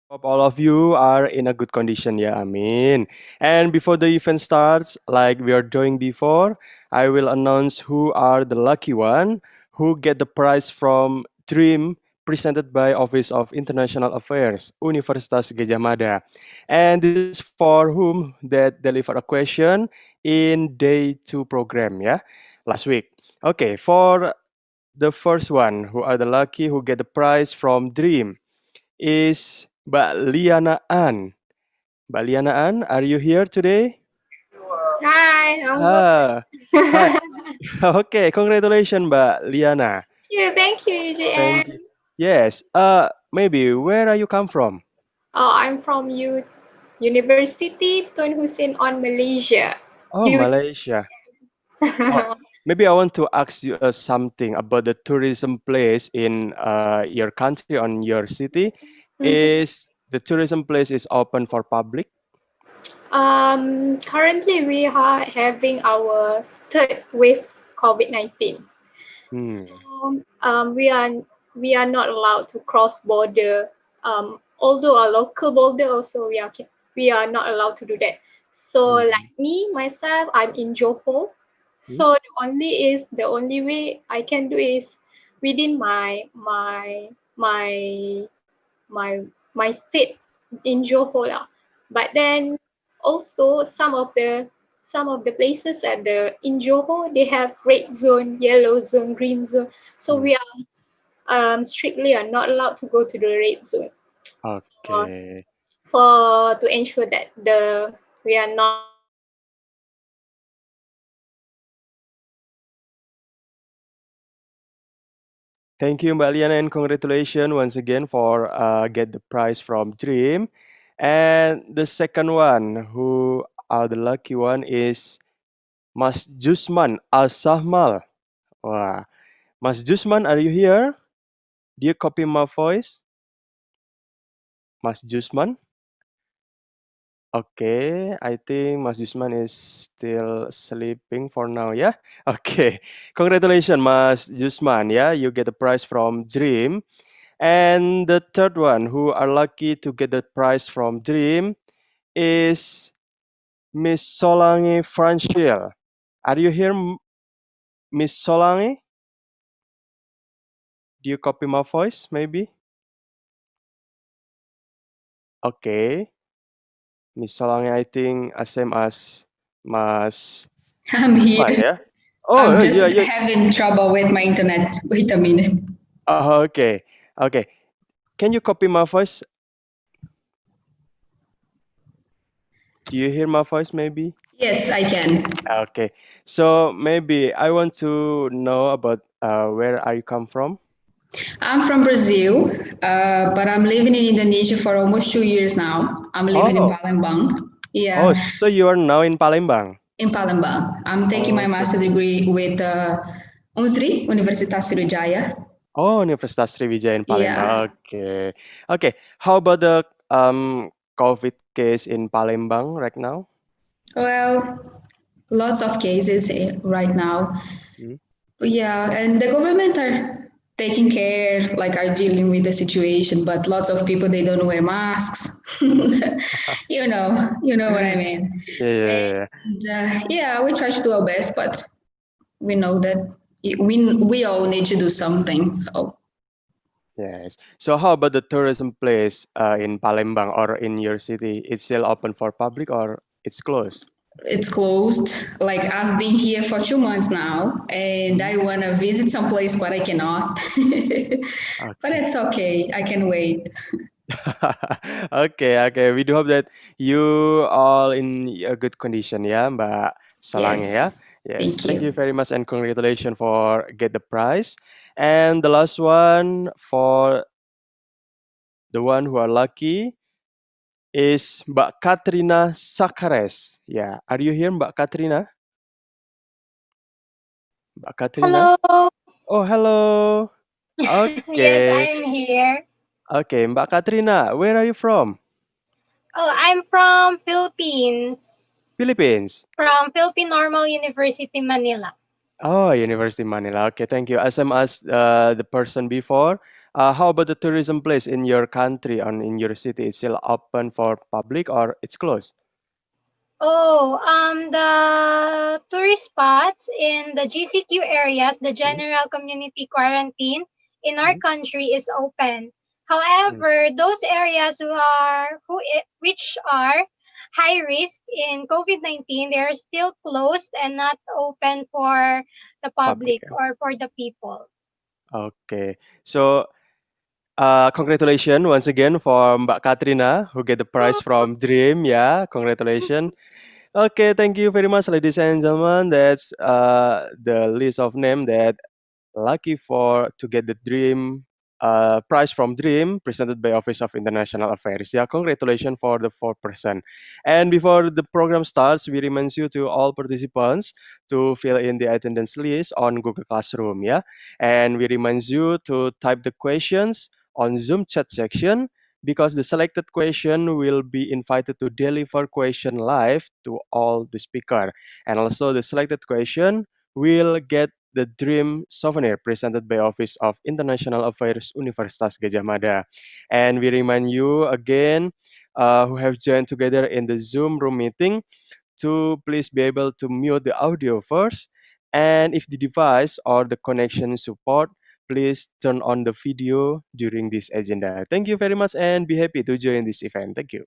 Hope all of you are in a good condition, yeah, Amin. And before the event starts, like we are doing before, I will announce who are the lucky one who get the prize from DREaM presented by Office of International Affairs, Universitas Gadjah Mada. And this is for whom that deliver a question in day 2 program, yeah, last week. Okay, for the first one, who are the lucky who get the prize from DREaM is Mbak Liana An. Mbak Liana An, are you here today? Hi, I'm good. Ah, hi. Okay, congratulations, Mbak Liana. Thank you, Thank you. UJM. Yes. Maybe where are you come from? I'm from University Tun Hussein on Malaysia. Oh, You. Malaysia. Oh, maybe I want to ask you something about the tourism place in your country on your city. Mhm. Is the tourism place is open for public? Currently we are having our third wave COVID-19. So Hmm. we are not allowed to cross border. Although a local border also we are not allowed to do that. So Hmm. like me myself, I'm in Johor. Hmm? So the only way I can do is within my my state in Johor lah. But then also some of the places at the in Johor they have red zone, yellow zone, green zone. So Hmm. we are strictly are not allowed to go to the red zone for Okay. to ensure that the we are not Thank you, Mbak Liana, and congratulations once again for get the prize from DREaM. And the second one, who are the lucky one, is Mas Jusman Al Sahmal. Wah, Mas Jusman, are you here? Do you copy my voice, Mas Jusman? Okay, I think Mas Jusman is still sleeping for now, yeah? Okay, congratulations, Mas Jusman, yeah, you get the prize from DREaM. And the third one, who are lucky to get the prize from DREaM, is Miss Solange Franchil. Are you here, Miss Solange? Do you copy my voice, maybe? Okay, Miss Solange, I think same as Mas I'm Jusman, here. yeah? Oh, I'm yeah, just yeah. having trouble with my internet. Wait a minute. Oh, okay, okay. Can you copy my voice? Do you hear my voice, maybe? Yes, I can. Okay, so maybe I want to know about where are you come from? I'm from Brazil, but I'm living in Indonesia for almost 2 years now. I'm living in Oh, Palembang. oh, Yeah, so you are now in Palembang. in Palembang. I'm taking my Okay. master degree with UNSRI, Universitas Sriwijaya. Oh, Universitas Sriwijaya in Yeah, Palembang. Okay. Okay. How about the COVID case in Palembang right now? well, lots of cases right now. Hmm? Yeah, and the government are taking care, like are dealing with the situation, but lots of people they don't wear masks. You know what I mean. Yeah, yeah, yeah, yeah. And yeah, we try to do our best, but we know that we all need to do something. So Yes. So how about the tourism place in Palembang or in your city? It's still open for public or it's closed? it's closed. Like I've been here for 2 months now, and Hmm? I want to visit some place, but I cannot. But Okay. it's okay. I can wait. Okay, okay. We do hope that you all in a good condition, ya, Mbak Solange, Yes. ya. Yes, Thank thank you. you very much and congratulations for get the prize. And the last one for the one who are lucky is Mbak Katrina Sakares. Yeah, are you here, Mbak Katrina? Mbak Katrina? hello. Oh, hello. Yes, Okay. I'm here. Okay, Mbak Katrina, where are you from? Oh, I'm from Philippines. Philippines. From Philippine Normal University, Manila. Oh, University Manila. Okay, thank you. As I'm asked the person before, How about the tourism place in your country and in your city? It's still open for public or it's closed? Oh, the tourist spots in the GCQ areas, the Mm, general community quarantine in our mm, country is open. mm. However, those areas which are high risk in COVID-19, they are still closed and not open for the Public. public Yeah. or for the people. Okay. So, congratulations once again for Mbak Katrina who get the prize from DREaM. Yeah, congratulations. Okay, thank you very much, ladies and gentlemen. That's the list of name that lucky for to get the DREaM prize from DREaM presented by Office of International Affairs. Yeah, congratulations for the 4%. And before the program starts, we remind you to all participants to fill in the attendance list on Google Classroom. Yeah, and we remind you to type the questions on Zoom chat section because the selected question will be invited to deliver question live to all the speaker, and also the selected question will get the DREaM souvenir presented by Office of International Affairs Universitas Gadjah Mada. And we remind you again who have joined together in the Zoom room meeting to please be able to mute the audio first. And if the device or the connection support, please turn on the video during this agenda. Thank you very much and be happy to join this event. Thank you.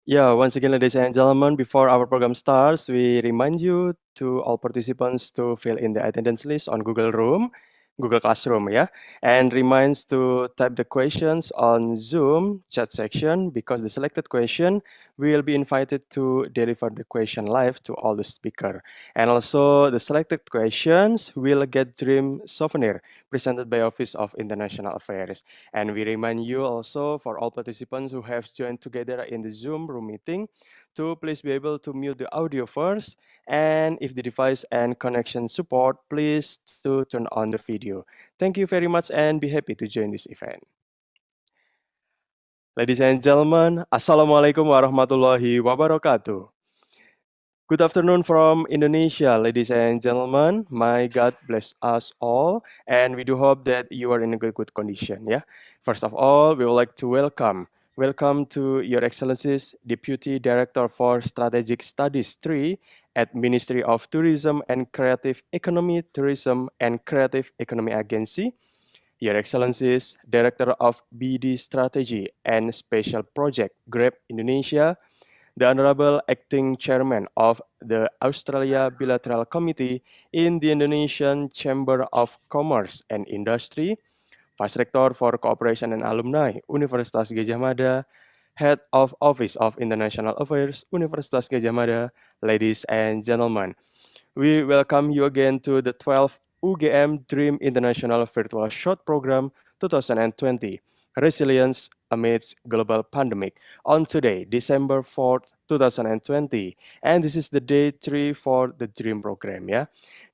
Yeah, once again, ladies and gentlemen, before our program starts, we remind you to all participants to fill in the attendance list on Google Classroom, yeah, and reminds to type the questions on Zoom chat section because the selected question will be invited to deliver the question live to all the speaker, and also the selected questions will get DREaM souvenir presented by Office of International Affairs. And we remind you also for all participants who have joined together in the Zoom room meeting to please be able to mute the audio first. And if the device and connection support, please to turn on the video. Thank you very much and be happy to join this event. Ladies and gentlemen, Assalamualaikum warahmatullahi wabarakatuh. Good afternoon from Indonesia, ladies and gentlemen. My God bless us all, and we do hope that you are in a good condition. Yeah. First of all, we would like to welcome to Your Excellencies Deputy Director for Strategic Studies 3 at Ministry of Tourism and Creative Economy, Tourism and Creative Economy Agency. Your Excellencies Director of BD Strategy and Special Project GREB Indonesia, the Honorable Acting Chairman of the Australia Bilateral Committee in the Indonesian Chamber of Commerce and Industry, Vice Rector for Cooperation and Alumni, Universitas Gadjah Mada, Head of Office of International Affairs, Universitas Gadjah Mada, ladies and gentlemen. We welcome you again to the 12th UGM DREaM International Virtual Short Program 2020, Resilience Amidst Global Pandemic, on today, December 4th, 2020. And this is the day 3 for the DREaM program, yeah?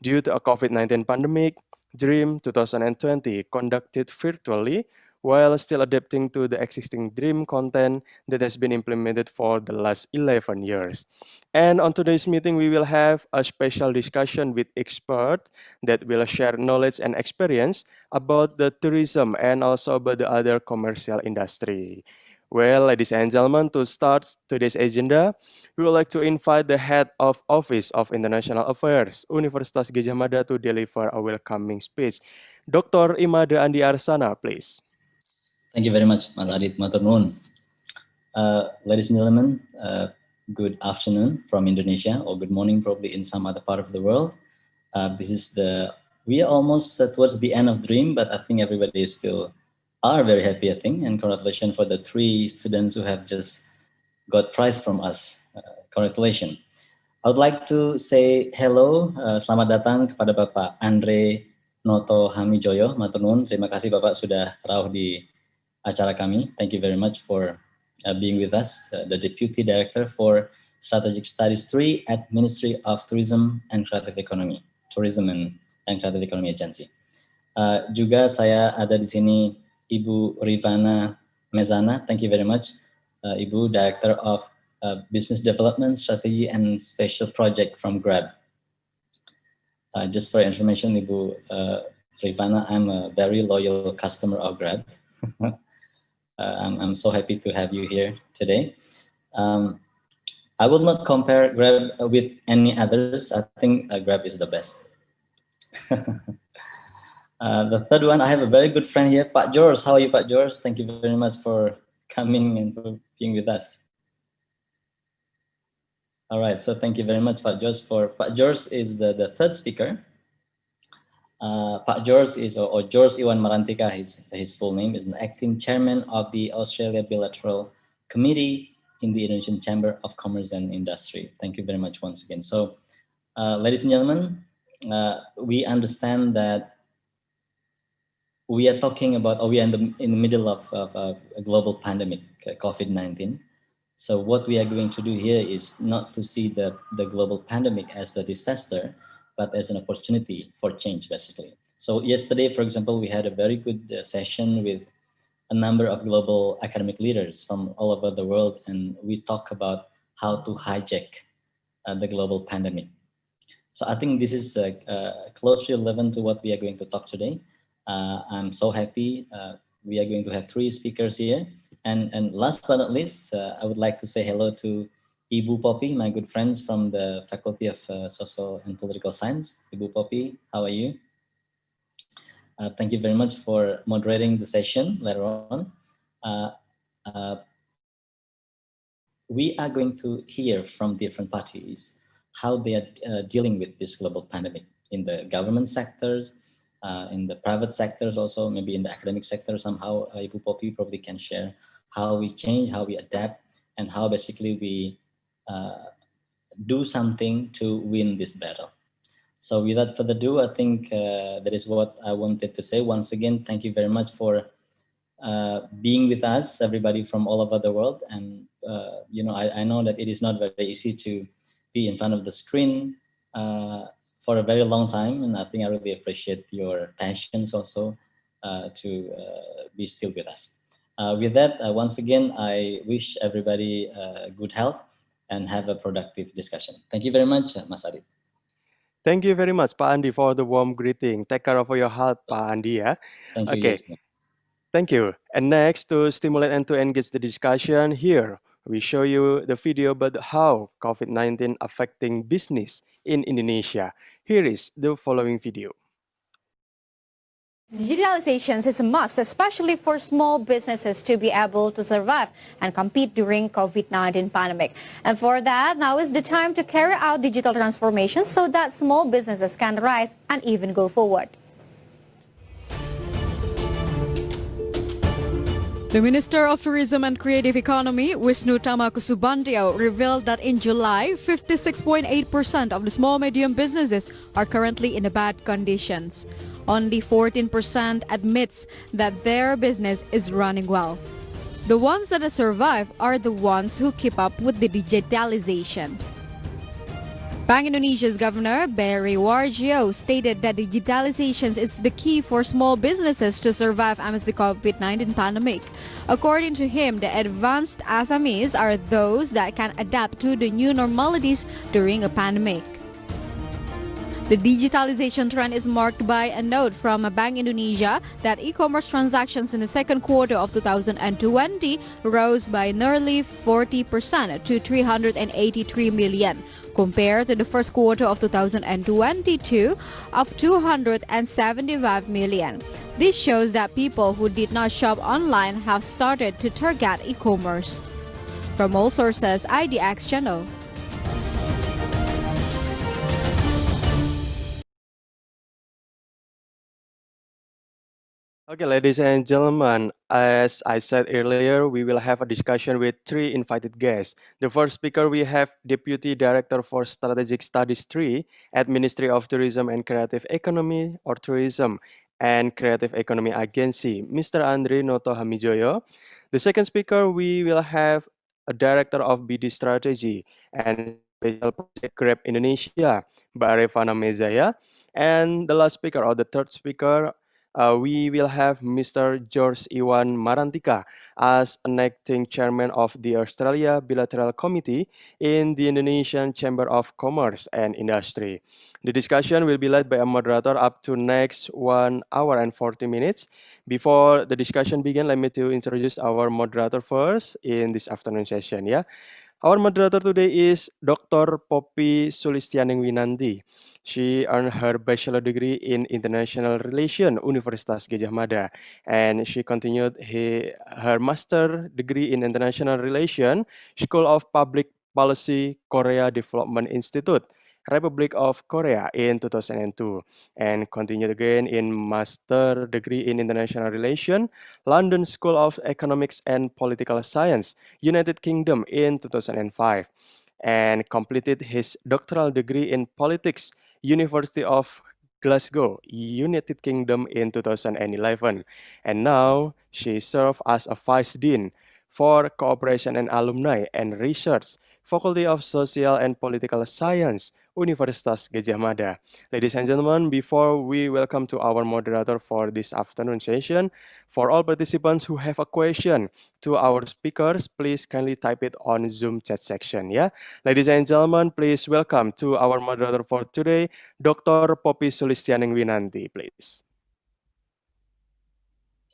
Due to a COVID-19 pandemic, DREaM 2020 conducted virtually while still adapting to the existing DREaM content that has been implemented for the last 11 years. And on today's meeting, we will have a special discussion with experts that will share knowledge and experience about the tourism and also about the other commercial industry. Well, ladies and gentlemen, to start today's agenda, we would like to invite the Head of Office of International Affairs, Universitas Gadjah Mada, to deliver a welcoming speech. Dr. Imade Andi Arsana, please. Thank you very much, Mas Adit Matur. Ladies and gentlemen, good afternoon from Indonesia, or good morning probably in some other part of the world. We are almost towards the end of DREaM, but I think everybody is still are very happy, I think, and congratulations for the 3 students who have just got prize from us. Congratulations. I would like to say hello, selamat datang kepada Bapak Andre Noto Hamijoyo, matur nuwun. Terima kasih Bapak sudah rawuh di acara kami. Thank you very much for being with us, the Deputy Director for Strategic Studies 3 at Ministry of Tourism and Creative Economy, Tourism and Creative Economy Agency. Juga saya ada di sini Ibu Rivana Mezana. Thank you very much, Ibu, Director of Business Development, Strategy and Special Project from DREaM. Just for information, Ibu Rivana, I'm a very loyal customer of DREaM. I'm so happy to have you here today. I will not compare DREaM with any others. I think DREaM is the best. The third one, I have a very good friend here, Pak George. How are you, Pak George? Thank you very much for coming and for being with us. All right, so thank you very much, Pak George. Pak George is the third speaker. Pak George is, or George Iwan Marantika, his full name, is an acting chairman of the Australia Bilateral Committee in the Indonesian Chamber of Commerce and Industry. Thank you very much once again. So, ladies and gentlemen, we understand that we are talking about, or we are in the middle of a global pandemic, COVID-19. So what we are going to do here is not to see the global pandemic as the disaster, but as an opportunity for change, basically. So yesterday, for example, we had a very good session with a number of global academic leaders from all over the world, and we talk about how to hijack the global pandemic. So I think this is closely relevant to what we are going to talk today. I'm so happy we are going to have 3 speakers here. And last but not least, I would like to say hello to Ibu Poppy, my good friends from the Faculty of Social and Political Science. Ibu Poppy, how are you? Thank you very much for moderating the session later on. We are going to hear from different parties how they are dealing with this global pandemic in the government sectors, in the private sectors also, maybe in the academic sector somehow. Ibu Poppy probably can share how we change, how we adapt, and how basically we do something to win this battle. So without further ado, I think that is what I wanted to say. Once again, thank you very much for being with us, everybody from all over the world. And you know, I know that it is not very easy to be in front of the screen for a very long time, and I think I really appreciate your passions also to be still with us. With that, once again, I wish everybody good health and have a productive discussion. Thank you very much, Mas Adit. Thank you very much, Pak Andi, for the warm greeting. Take care of your health, Pak Andi. Yeah? Thank you. Okay. Yes. Thank you. And next, to stimulate and to engage the discussion, here we show you the video about how COVID-19 affecting business in Indonesia. Here is the following video. Digitalization is a must, especially for small businesses to be able to survive and compete during COVID-19 pandemic. And for that, now is the time to carry out digital transformation so that small businesses can rise and even go forward. The Minister of Tourism and Creative Economy, Wisnu Tamakusubandyo, revealed that in July, 56.8% of the small-medium businesses are currently in bad conditions. Only 14% admits that their business is running well. The ones that survive are the ones who keep up with the digitalization. Bank Indonesia's Governor Barry Warjio stated that digitalization is the key for small businesses to survive amidst the COVID-19 pandemic. According to him, the advanced SMEs are those that can adapt to the new normalities during a pandemic. The digitalization trend is marked by a note from Bank Indonesia that e-commerce transactions in the second quarter of 2020 rose by nearly 40% to 383 million, compared to the first quarter of 2022 of 275 million. This shows that people who did not shop online have started to target e-commerce. From all sources, IDX Channel. Okay, ladies and gentlemen, as I said earlier, we will have a discussion with three invited guests. The first speaker, we have Deputy Director for Strategic Studies 3 at Ministry of Tourism and Creative Economy or Tourism and Creative Economy Agency, Mr. Andre Noto Hamijoyo. The second speaker, we will have a Director of BD Strategy and Special Project Grab Indonesia, Mbak Revana Mezaya. And the last speaker or the third speaker, we will have Mr. George Iwan Marantika as an acting chairman of the Australia Bilateral Committee in the Indonesian Chamber of Commerce and Industry. The discussion will be led by a moderator up to next 1 hour and 40 minutes. Before the discussion begin, let me to introduce our moderator first in this afternoon session. Yeah. Our moderator today is Dr. Poppy Sulistianing Winanti. She earned her bachelor degree in International Relations, Universitas Gadjah Mada, and she continued her master degree in International Relations, School of Public Policy, Korea Development Institute, Republic of Korea in 2002, and continued again in master degree in International Relations, London School of Economics and Political Science, United Kingdom in 2005, and completed his doctoral degree in politics, University of Glasgow, United Kingdom in 2011. And now she serves as a Vice Dean for Cooperation and Alumni and Research, Faculty of Social and Political Science, Universitas Gadjah Mada. Ladies and gentlemen, before we welcome to our moderator for this afternoon session, for all participants who have a question to our speakers, please kindly type it on Zoom chat section. Yeah, ladies and gentlemen, please welcome to our moderator for today, Dr. Poppy Sulistianing Winanti, please.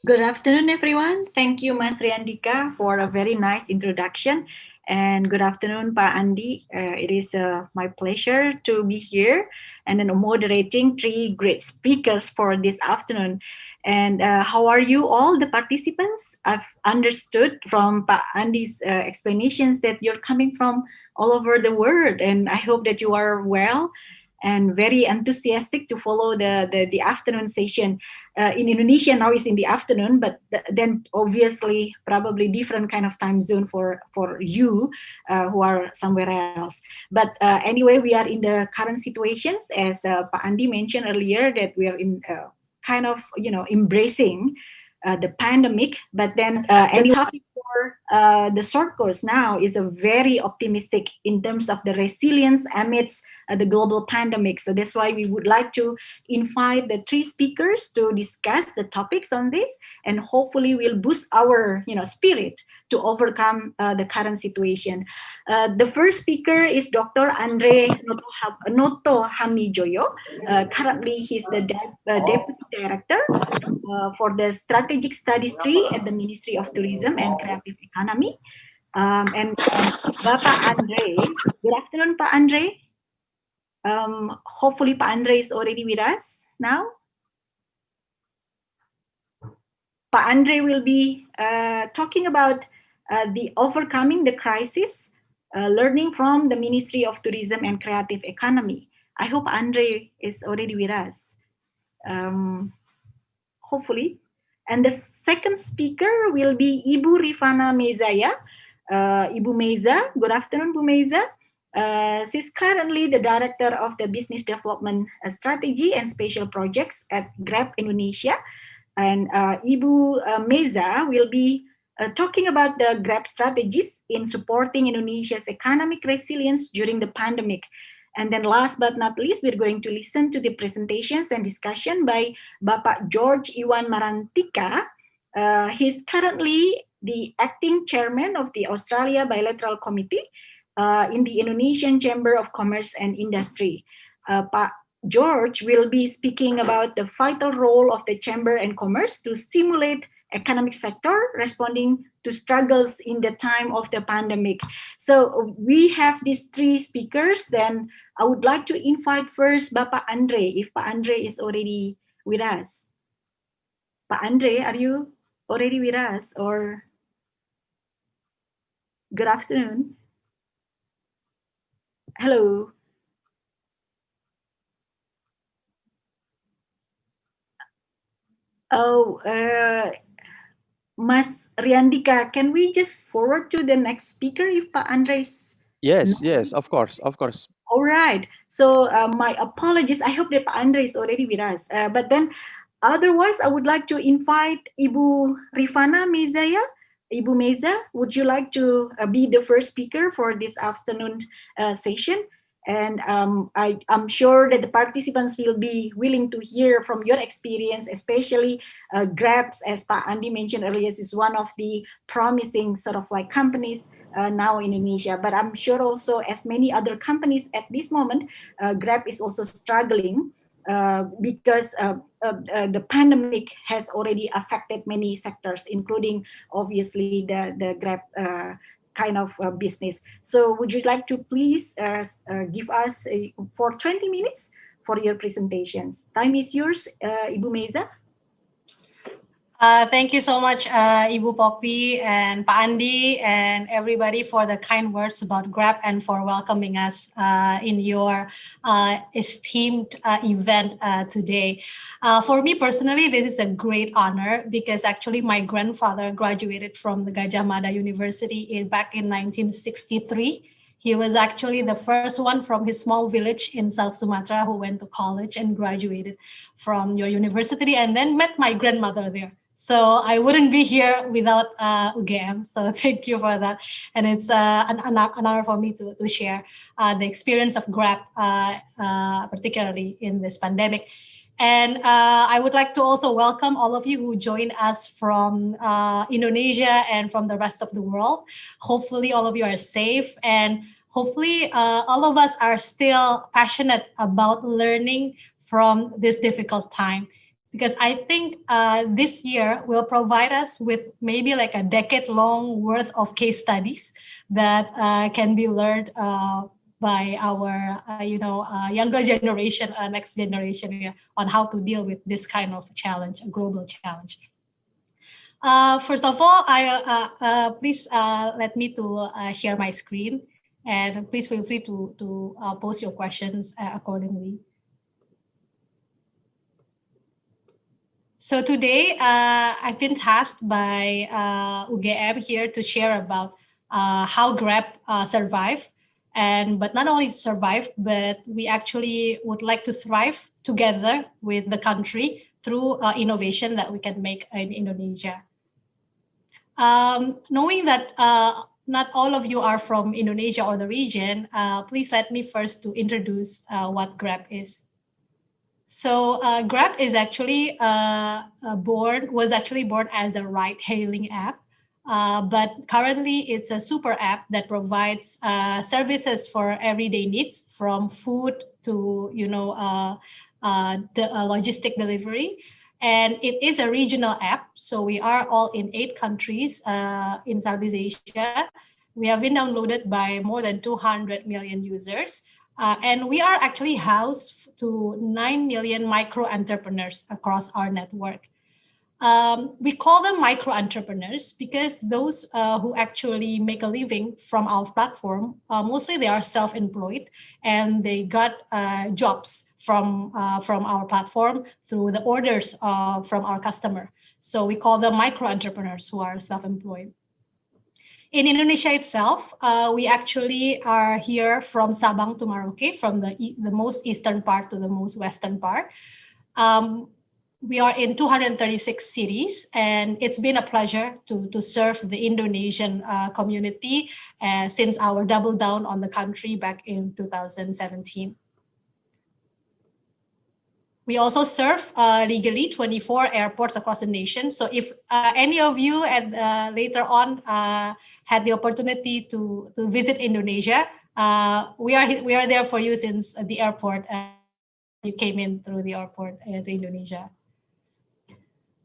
Good afternoon, everyone. Thank you, Mas Riandika, for a very nice introduction. And good afternoon, Pa Andi. It is my pleasure to be here and then moderating three great speakers for this afternoon. And how are you all, the participants? I've understood from Pa Andi's explanations that you're coming from all over the world, and I hope that you are well and very enthusiastic to follow the afternoon session. In Indonesia now is in the afternoon, but then obviously probably different kind of time zone for you who are somewhere else. But anyway, we are in the current situations, as Pak Andi mentioned earlier, that we are in kind of embracing the pandemic. But then the topic for the short course now is a very optimistic in terms of the resilience amidst the global pandemic. So that's why we would like to invite the three speakers to discuss the topics on this, and hopefully will boost our spirit to overcome the current situation. The first speaker is Dr. Andre Noto Hamijoyo. Currently, he's the Deputy Director for the Strategic Studies 3 at the Ministry of Tourism and Creative Economy. And Bapak Andre, good afternoon, Pak Andre. Hopefully, Pak Andre is already with us now. Pak Andre will be talking about the overcoming the crisis, learning from the Ministry of Tourism and Creative Economy. I hope Andre is already with us. Hopefully. And the second speaker will be Ibu Revana Mezaya. Ibu Meza, good afternoon, Bu Meza. She's currently the Director of the Business Development Strategy and Special Projects at Grab Indonesia. And Ibu Meza will be talking about the Grab strategies in supporting Indonesia's economic resilience during the pandemic. And then last but not least, we're going to listen to the presentations and discussion by Bapak George Iwan Marantika. He's currently the acting chairman of the Australia Bilateral Committee in the Indonesian Chamber of Commerce and Industry. Pak George will be speaking about the vital role of the Chamber and Commerce to stimulate economic sector responding to struggles in the time of the pandemic. So we have these three speakers. Then I would like to invite first Bapak Andre, if Pak Andre is already with us. Pak Andre, are you already with us, or good afternoon? Hello. Oh, Mas Riandika, can we just forward to the next speaker if Pak Andre is Yes, yes, of course, of course. all right. So my apologies. I hope that Pak Andre is already with us. But then otherwise, I would like to invite Ibu Rifana Mezaya. Ibu Meza, would you like to be the first speaker for this afternoon session? And I'm sure that the participants will be willing to hear from your experience, especially Grabs, as Pak Andi mentioned earlier, is one of the promising sort of like companies now in Indonesia. But I'm sure also, as many other companies at this moment, Grab is also struggling because the pandemic has already affected many sectors, including obviously the Grab kind of business. So would you like to please give us for 20 minutes for your presentations? Time is yours, Ibu Meza. Thank you so much, Ibu Poppy and Pak Andi and everybody for the kind words about Grab and for welcoming us in your esteemed event today. For me personally, this is a great honor because actually my grandfather graduated from the Gajah Mada University back in 1963. He was actually the first one from his small village in South Sumatra who went to college and graduated from your university and then met my grandmother there. So I wouldn't be here without UGM. So thank you for that. And it's an honor for me to share the experience of Grab, particularly in this pandemic. And I would like to also welcome all of you who joined us from Indonesia and from the rest of the world. Hopefully all of you are safe and hopefully all of us are still passionate about learning from this difficult time. Because I think this year will provide us with maybe like a decade-long worth of case studies that can be learned by our, younger generation, next generation, on how to deal with this kind of challenge, a global challenge. First of all, please let me to share my screen, and please feel free to post your questions accordingly. So today, I've been tasked by UGM here to share about how Grab survived. But not only survive, but we actually would like to thrive together with the country through innovation that we can make in Indonesia. Knowing that not all of you are from Indonesia or the region, please let me first to introduce what Grab is. So Grab is actually was actually born as a ride-hailing app. But currently it's a super app that provides services for everyday needs, from food to logistic delivery, and it is a regional app. So we are all in 8 countries in Southeast Asia. We have been downloaded by more than 200 million users, and we are actually housed to 9 million micro entrepreneurs across our network. We call them micro entrepreneurs because those who actually make a living from our platform, mostly they are self-employed and they got jobs from our platform through the orders from our customer. So we call them micro entrepreneurs who are self-employed. In Indonesia itself, we actually are here from Sabang to Merauke, from the most eastern part to the most western part. We are in 236 cities, and it's been a pleasure to serve the Indonesian community since our double down on the country back in 2017. We also serve legally 24 airports across the nation. So if any of you later on had the opportunity to visit Indonesia, we are there for you since the airport. You came in through the airport to Indonesia.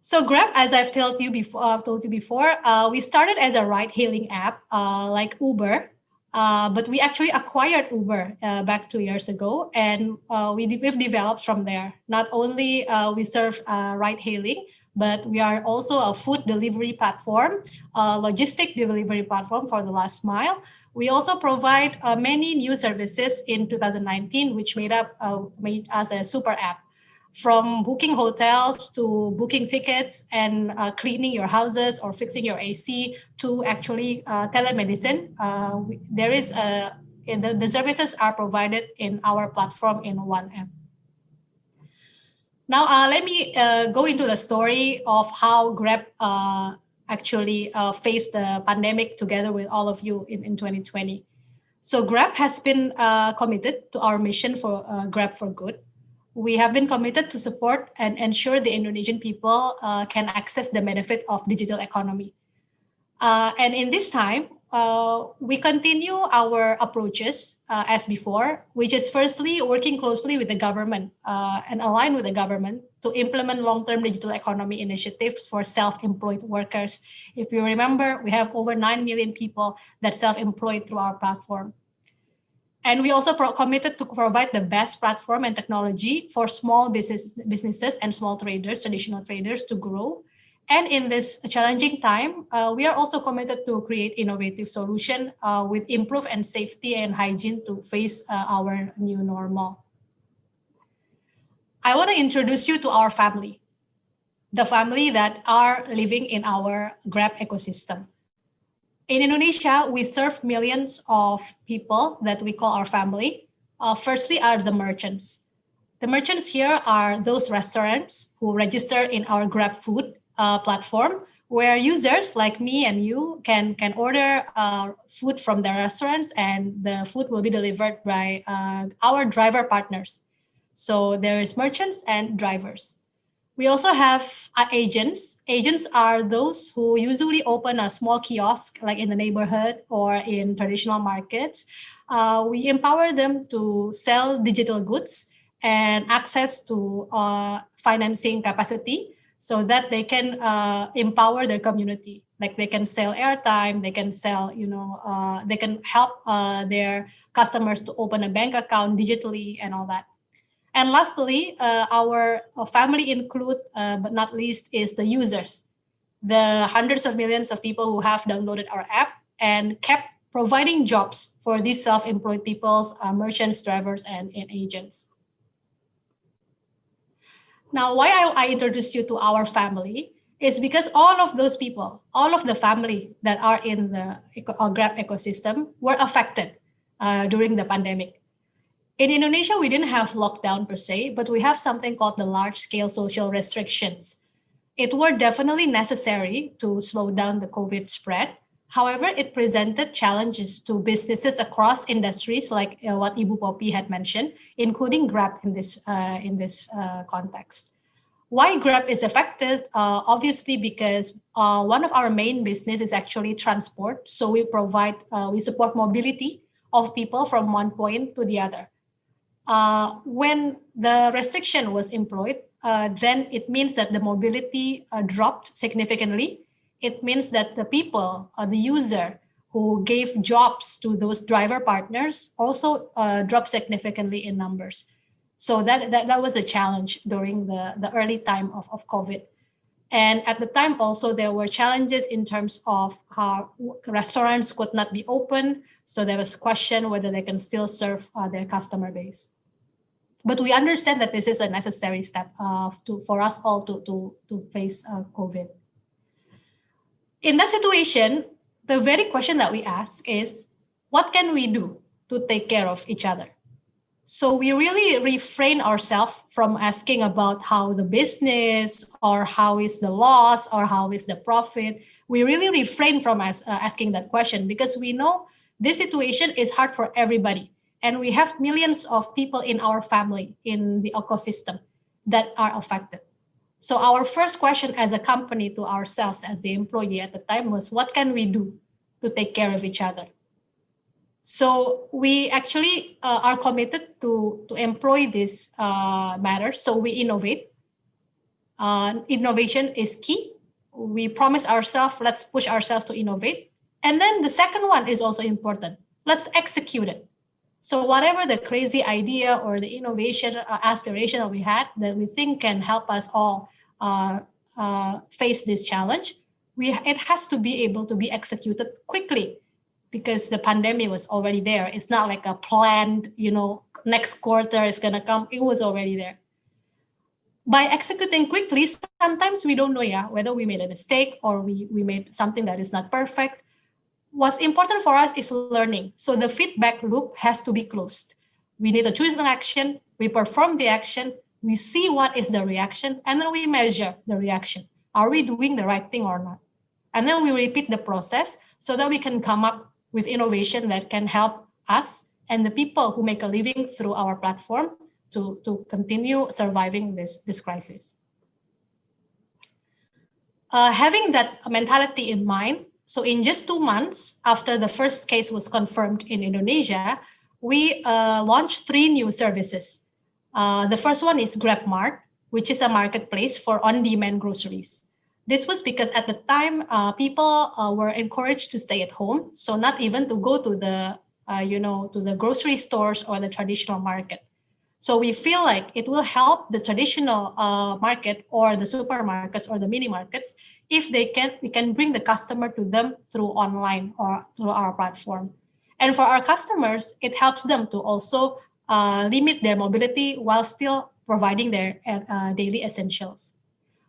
So Grab, as I've told you before, we started as a ride-hailing app like Uber, but we actually acquired Uber back 2 years ago, and we've developed from there. Not only we serve ride-hailing, but we are also a food delivery platform, logistic delivery platform for the last mile. We also provide many new services in 2019, which made us a super app. From booking hotels to booking tickets and cleaning your houses or fixing your AC to actually telemedicine, the services are provided in our platform in one app. Now, let me go into the story of how Grab actually faced the pandemic together with all of you in 2020. So Grab has been committed to our mission for Grab for Good. We have been committed to support and ensure the Indonesian people can access the benefit of digital economy. And in this time, we continue our approaches as before, which is firstly working closely with the government and align with the government to implement long-term digital economy initiatives for self-employed workers. If you remember, we have over 9 million people that self-employed through our platform. And we also committed to provide the best platform and technology for small businesses and small traders, traditional traders, to grow. And in this challenging time, we are also committed to create innovative solution with improved and safety and hygiene to face our new normal. I want to introduce you to our family, the family that are living in our Grab ecosystem. In Indonesia, we serve millions of people that we call our family. Firstly are the merchants. The merchants here are those restaurants who register in our Grab Food platform, where users like me and you can order food from their restaurants, and the food will be delivered by our driver partners. So there is merchants and drivers. We also have agents. Agents are those who usually open a small kiosk like in the neighborhood or in traditional markets. We empower them to sell digital goods and access to financing capacity so that they can empower their community. Like they can sell airtime, they can sell, they can help their customers to open a bank account digitally and all that. And lastly, our family include, but not least, is the users, the hundreds of millions of people who have downloaded our app and kept providing jobs for these self-employed peoples, merchants, drivers, and agents. Now, why I introduced you to our family is because all of those people, all of the family that are in the Grab ecosystem were affected during the pandemic. In Indonesia, we didn't have lockdown per se, but we have something called the large-scale social restrictions. It were definitely necessary to slow down the COVID spread. However, it presented challenges to businesses across industries, like what Ibu Poppy had mentioned, including Grab in this context. Why Grab is affected? Obviously, because one of our main business is actually transport. So we support mobility of people from one point to the other. When the restriction was employed, then it means that the mobility dropped significantly. It means that the people, the user who gave jobs to those driver partners also dropped significantly in numbers. So that was the challenge during the early time of COVID. And at the time also, there were challenges in terms of how restaurants could not be open. So there was a question whether they can still serve their customer base. But we understand that this is a necessary step for us all to face COVID. In that situation, the very question that we ask is, what can we do to take care of each other? So we really refrain ourselves from asking about how the business or how is the loss or how is the profit. We really refrain from asking that question because we know this situation is hard for everybody. And we have millions of people in our family, in the ecosystem that are affected. So our first question as a company to ourselves as the employee at the time was, what can we do to take care of each other? So we actually are committed to employ this matter. So we innovate. Innovation is key. We promise ourselves, let's push ourselves to innovate. And then the second one is also important. Let's execute it. So whatever the crazy idea or the innovation aspiration that we had that we think can help us all face this challenge, it has to be able to be executed quickly because the pandemic was already there. It's not like a planned, next quarter is going to come. It was already there. By executing quickly, sometimes we don't know whether we made a mistake or we made something that is not perfect. What's important for us is learning. So the feedback loop has to be closed. We need to choose an action, we perform the action, we see what is the reaction, and then we measure the reaction. Are we doing the right thing or not? And then we repeat the process so that we can come up with innovation that can help us and the people who make a living through our platform to continue surviving this crisis. Having that mentality in mind, so in just 2 months after the first case was confirmed in Indonesia, we launched 3 new services. The first one is GrabMart, which is a marketplace for on-demand groceries. This was because at the time, people were encouraged to stay at home, so not even to go to the, to the grocery stores or the traditional market. So we feel like it will help the traditional market or the supermarkets or the mini markets if we can bring the customer to them through online or through our platform. And for our customers, it helps them to also limit their mobility while still providing their daily essentials.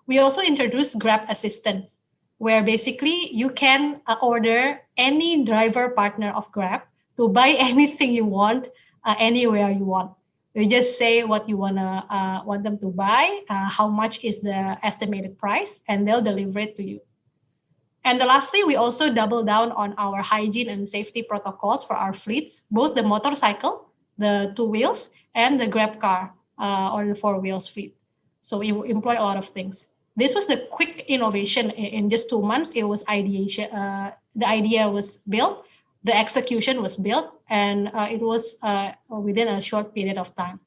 We also introduced Grab Assistance, where basically you can order any driver partner of Grab to buy anything you want, anywhere you want. You just say what you want them to buy, how much is the estimated price, and they'll deliver it to you. And lastly, we also double down on our hygiene and safety protocols for our fleets, both the motorcycle, the 2 wheels, and the Grab car or the 4 wheels fleet. So we employ a lot of things. This was the quick innovation in just 2 months. It was ideation. The idea was built, the execution was built, and it was within a short period of time.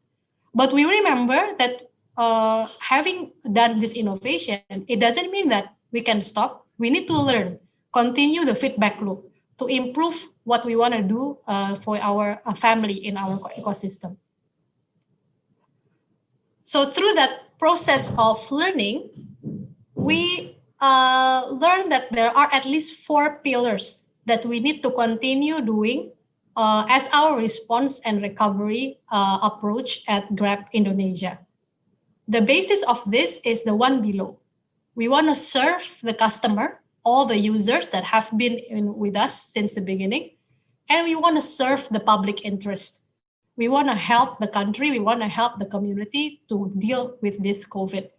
But we remember that having done this innovation, it doesn't mean that we can stop. We need to learn, continue the feedback loop to improve what we want to do for our family in our ecosystem. So through that process of learning, we learned that there are at least 4 pillars that we need to continue doing as our response and recovery approach at Grab Indonesia. The basis of this is the one below. We want to serve the customer, all the users that have been with us since the beginning, and we want to serve the public interest. We want to help the country, we want to help the community to deal with this COVID.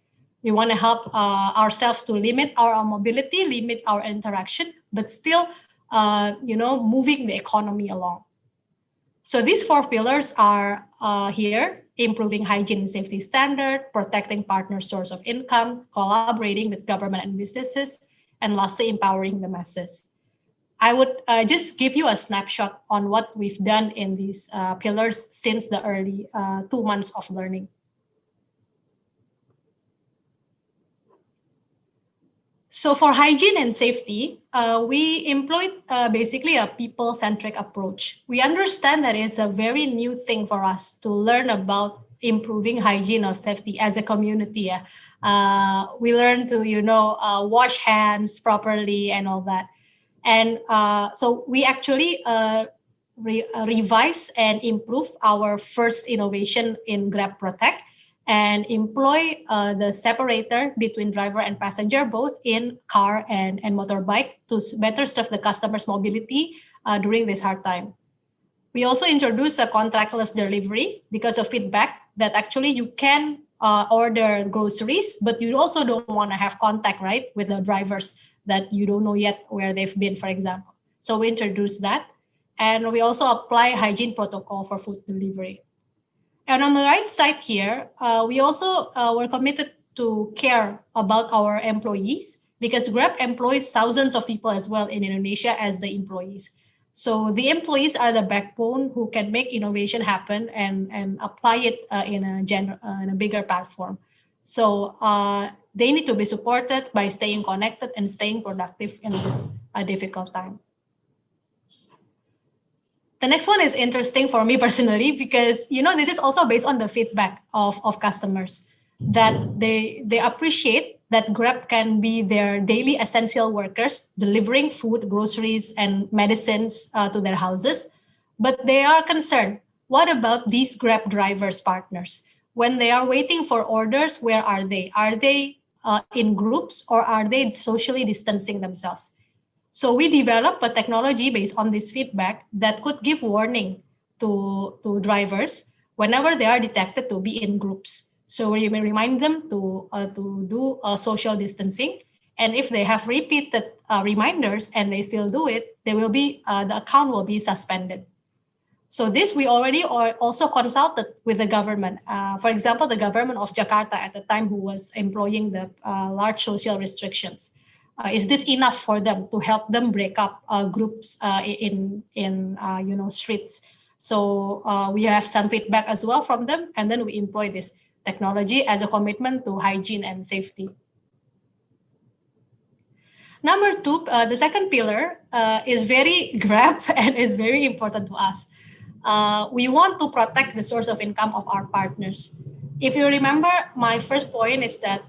We want to help ourselves to limit our mobility, limit our interaction, but still, moving the economy along. So these 4 pillars are here: improving hygiene and safety standard, protecting partner source of income, collaborating with government and businesses, and lastly, empowering the masses. I would just give you a snapshot on what we've done in these pillars since the early 2 months of learning. So for hygiene and safety, we employed basically a people-centric approach. We understand that it's a very new thing for us to learn about improving hygiene or safety as a community. We learn to, wash hands properly and all that. And so we actually revise and improve our first innovation in Grab Protect and employ the separator between driver and passenger, both in car and motorbike, to better serve the customer's mobility during this hard time. We also introduced a contactless delivery because of feedback that actually you can order groceries, but you also don't want to have contact, right, with the drivers that you don't know yet where they've been, for example. So we introduced that. And we also apply hygiene protocol for food delivery. And on the right side here, we also were committed to care about our employees because Grab employs thousands of people as well in Indonesia as the employees. So the employees are the backbone who can make innovation happen and apply it in a bigger platform. So they need to be supported by staying connected and staying productive in this difficult time. The next one is interesting for me personally because this is also based on the feedback of customers that they appreciate that Grab can be their daily essential workers delivering food, groceries, and medicines to their houses. But they are concerned, what about these Grab drivers partners? When they are waiting for orders, where are they? Are they in groups or are they socially distancing themselves? So we developed a technology based on this feedback that could give warning to drivers whenever they are detected to be in groups. So we may remind them to do social distancing, and if they have repeated reminders and they still do it, they will be the account will be suspended. So this we already also consulted with the government. For example, the government of Jakarta at the time, who was employing the large social restrictions. Is this enough for them to help them break up groups in streets? So we have some feedback as well from them, and then we employ this technology as a commitment to hygiene and safety. Number two, the second pillar is very Grab and is very important to us. We want to protect the source of income of our partners. If you remember, my first point is that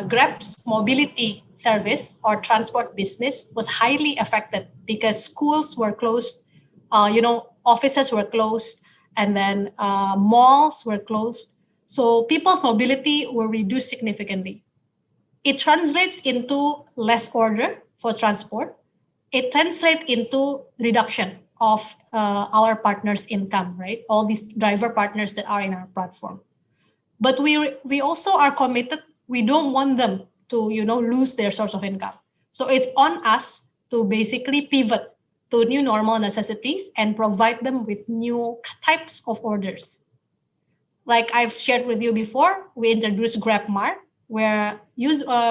Grab's mobility service or transport business was highly affected because schools were closed, offices were closed, and then malls were closed. So people's mobility were reduced significantly. It translates into less order for transport. It translates into reduction of our partners' income, right? All these driver partners that are in our platform. But we also are committed. We don't want them to, lose their source of income. So it's on us to basically pivot to new normal necessities and provide them with new types of orders. Like I've shared with you before, we introduced GrabMart, where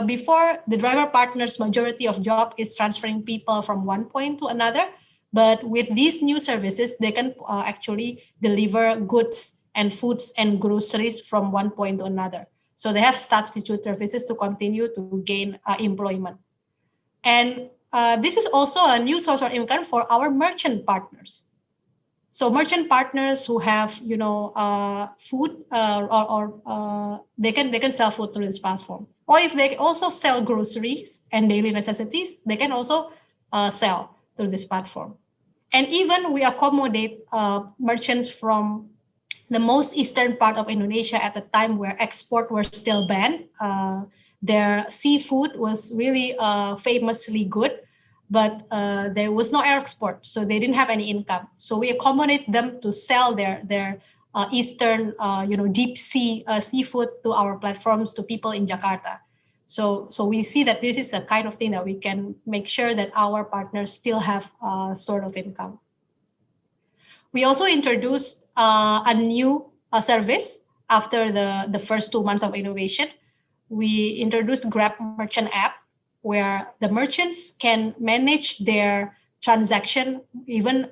before the driver partners' majority of job is transferring people from one point to another. But with these new services, they can actually deliver goods and foods and groceries from one point to another. So they have substitute services to continue to gain employment. And this is also a new source of income for our merchant partners. So merchant partners who have, food or they can sell food through this platform. Or if they also sell groceries and daily necessities, they can also sell through this platform. And even we accommodate merchants from the most eastern part of Indonesia at the time where export were still banned. Their seafood was really famously good, but there was no export, so they didn't have any income. So we accommodate them to sell their eastern, deep sea seafood to our platforms to people in Jakarta. So we see that this is a kind of thing that we can make sure that our partners still have a sort of income. We also introduced a new service after the first 2 months of innovation. We introduced Grab Merchant app, where the merchants can manage their transaction even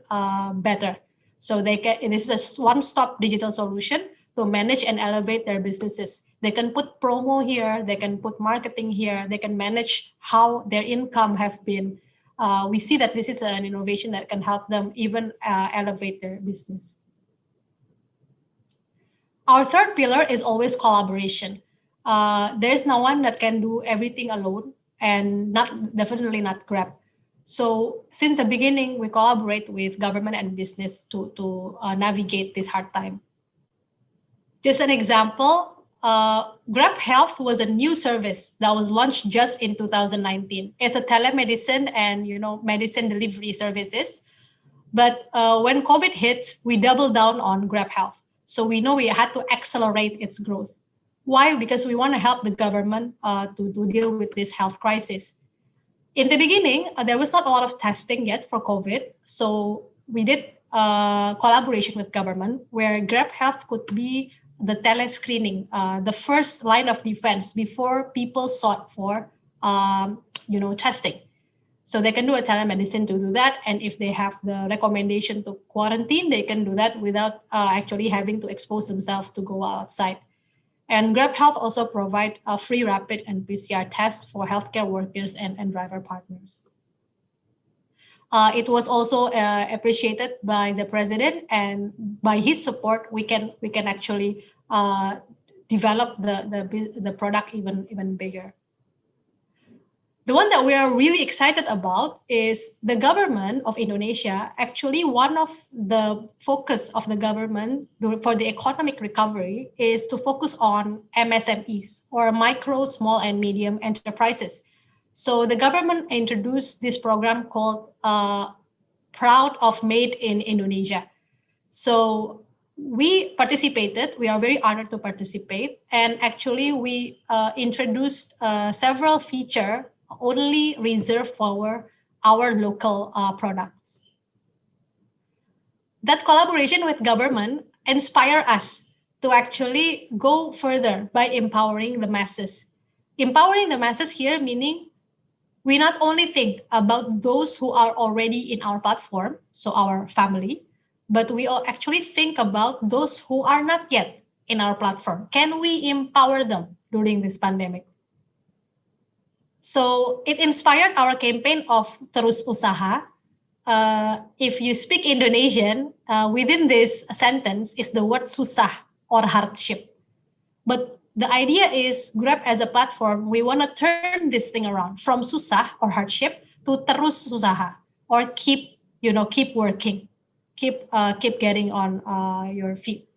better. So this is a one-stop digital solution to manage and elevate their businesses. They can put promo here, they can put marketing here, they can manage how their income have been. We see that this is an innovation that can help them even elevate their business. Our third pillar is always collaboration. There's no one that can do everything alone, and definitely not Grab. So since the beginning, we collaborate with government and business to navigate this hard time. Just an example, Grab Health was a new service that was launched just in 2019. It's a telemedicine and medicine delivery services. But when COVID hit, we doubled down on Grab Health. So we know we had to accelerate its growth. Why? Because we want to help the government to deal with this health crisis. In the beginning, there was not a lot of testing yet for COVID. So we did collaboration with government where Grab Health could be the tele-screening, the first line of defense before people sought for testing. So they can do a telemedicine to do that. And if they have the recommendation to quarantine, they can do that without actually having to expose themselves to go outside. And Grab Health also provide a free rapid and PCR tests for healthcare workers and driver partners. It was also appreciated by the president, and by his support, we can actually develop the product even bigger. The one that we are really excited about is the government of Indonesia. Actually, one of the focus of the government for the economic recovery is to focus on MSMEs, or micro, small, and medium enterprises. So the government introduced this program called Proud of Made in Indonesia. So we participated. We are very honored to participate. And actually, we introduced several features only reserved for our local products. That collaboration with government inspired us to actually go further by empowering the masses. Empowering the masses here meaning we not only think about those who are already in our platform, so our family, but we all actually think about those who are not yet in our platform. Can we empower them during this pandemic? So it inspired our campaign of Terus Usaha. If you speak Indonesian, within this sentence is the word susah or hardship. But the idea is Grab as a platform, we want to turn this thing around from susah or hardship to terus usaha, or keep working, keep getting on your feet.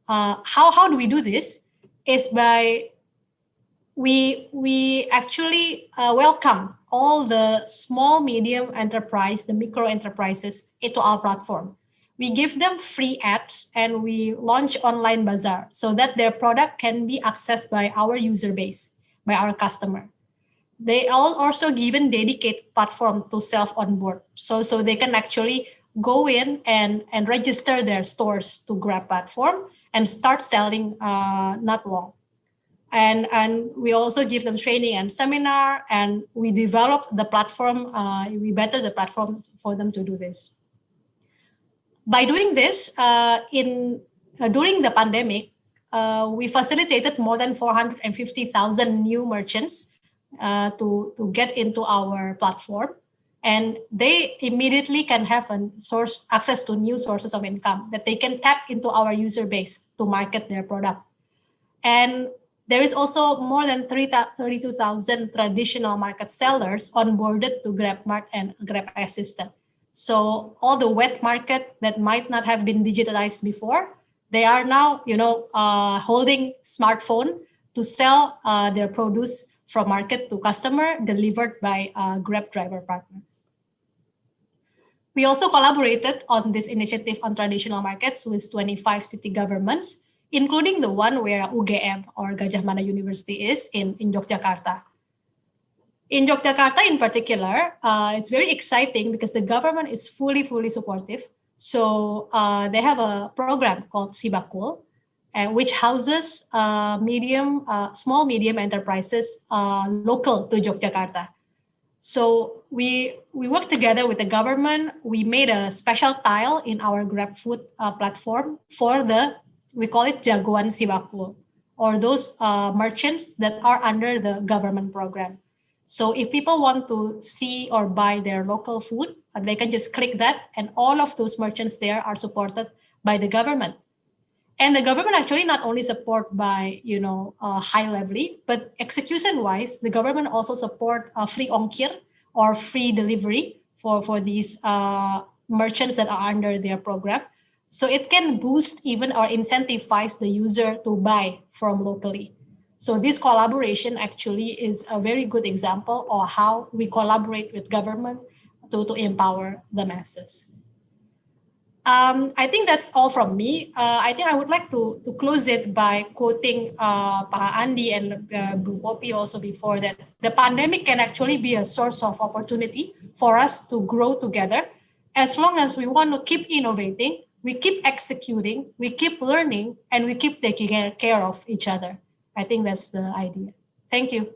How do we do this? Is by we actually welcome all the small, medium enterprise, the micro enterprises into our platform. We give them free apps and we launch online bazaar so that their product can be accessed by our user base, by our customer. They all also given dedicated platform to self-onboard. So they can actually go in and register their stores to Grab platform and start selling not long. And we also give them training and seminar, and we develop the platform, we better the platform for them to do this. By doing this, during the pandemic, we facilitated more than 450,000 new merchants to get into our platform, and they immediately can have access to new sources of income that they can tap into our user base to market their product. And there is also more than 32,000 traditional market sellers onboarded to GrabMart and Grab Assistant. So all the wet market that might not have been digitalized before, they are now, holding smartphone to sell their produce from market to customer delivered by Grab driver partners. We also collaborated on this initiative on traditional markets with 25 city governments, including the one where UGM or Gajah Mada University is in Yogyakarta. In Yogyakarta in particular, it's very exciting because the government is fully supportive. So they have a program called Sibakul, which houses small, medium enterprises local to Yogyakarta. So we work together with the government. We made a special tile in our GrabFood platform for we call it Jagoan Sibakul, or those merchants that are under the government program. So if people want to see or buy their local food, they can just click that, and all of those merchants there are supported by the government. And the government actually not only support by high level, but execution-wise, the government also support free ongkir or free delivery for these merchants that are under their program. So it can boost even or incentivize the user to buy from locally. So this collaboration actually is a very good example of how we collaborate with government to empower the masses. I think that's all from me. I think I would like to close it by quoting Pak Andi and Bu Poppy also before that the pandemic can actually be a source of opportunity for us to grow together as long as we want to keep innovating, we keep executing, we keep learning, and we keep taking care of each other. I think that's the idea. Thank you.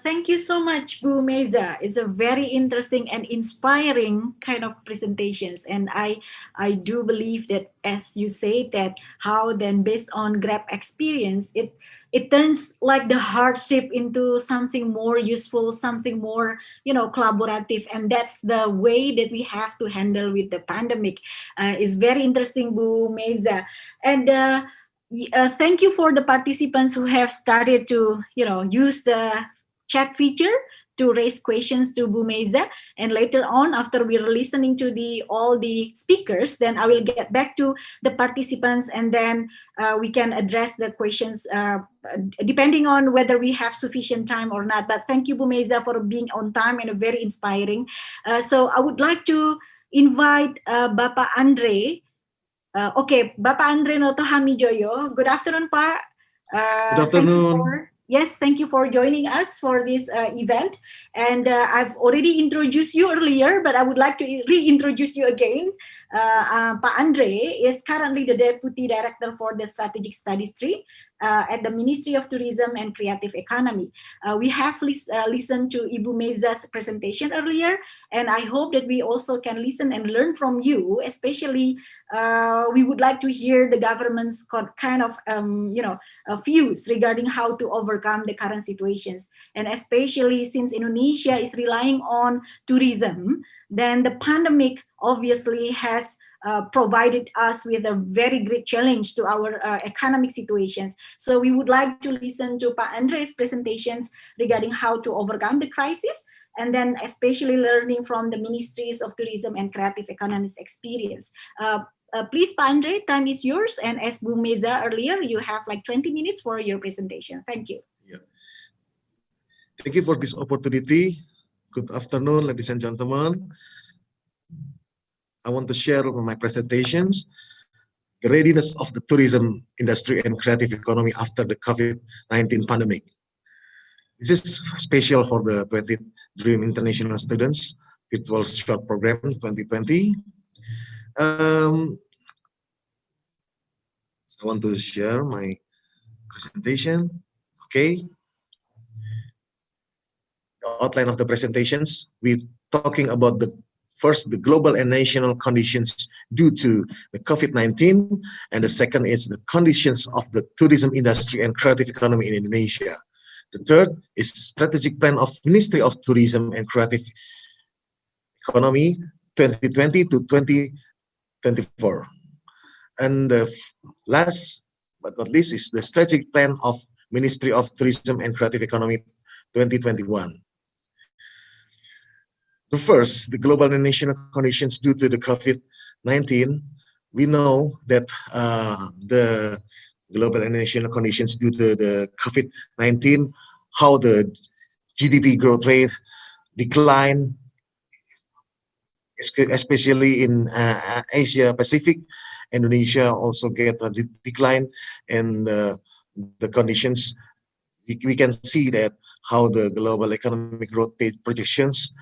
Thank you so much, Bu Meza. It's a very interesting and inspiring kind of presentations. And I do believe that, as you say, that how then based on Grab experience, it turns like the hardship into something more useful, something more, collaborative. And that's the way that we have to handle with the pandemic. It's very interesting, Bu Meza. And thank you for the participants who have started to, use the chat feature to raise questions to Bu Meza. And later on, after we're listening to all the speakers, then I will get back to the participants, and then we can address the questions depending on whether we have sufficient time or not. But thank you, Bu Meza, for being on time and very inspiring. So I would like to invite Bapak Andre. Okay, Bapak Andre Noto Hamijoyo. Good afternoon, Pak. Good afternoon. Thank you for joining us for this event. And I've already introduced you earlier, but I would like to reintroduce you again. Pak Andre is currently the Deputy Director for the Strategic Studies Stream at the Ministry of Tourism and Creative Economy. We have listened to Ibu Meza's presentation earlier, and I hope that we also can listen and learn from you. Especially, we would like to hear the government's kind of views regarding how to overcome the current situations. And especially since Indonesia is relying on tourism, then the pandemic obviously has provided us with a very great challenge to our economic situations. So we would like to listen to Pak Andre's presentations regarding how to overcome the crisis, and then especially learning from the Ministries of Tourism and Creative Economies experience. Please, Pak Andre, time is yours. And as Bu Meza earlier, you have like 20 minutes for your presentation. Thank you. Yeah. Thank you for this opportunity. Good afternoon, ladies and gentlemen. I want to share my presentations, the readiness of the tourism industry and creative economy after the COVID-19 pandemic. This is special for the 20th DREaM International Students Virtual Short Program 2020. I want to share my presentation. Okay. The outline of the presentations, we're talking about the global and national conditions due to the COVID-19, and the second is the conditions of the tourism industry and creative economy in Indonesia. The third is strategic plan of Ministry of Tourism and Creative Economy 2020 to 2024. And the last but not least is the strategic plan of Ministry of Tourism and Creative Economy 2021. The first, the global and national conditions due to the COVID-19. We know that the global and national conditions due to the COVID-19, how the GDP growth rate decline, especially in Asia Pacific. Indonesia also get a decline, and the conditions, we can see that how the global economic growth rate projections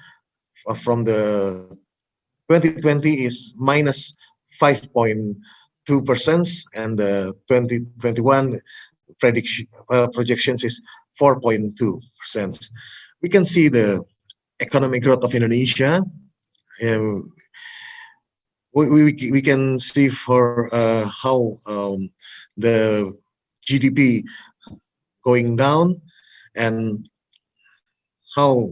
from the 2020 is minus 5.2%, and the 2021 projections is 4.2%. We can see the economic growth of Indonesia. We can see for how the GDP going down, and how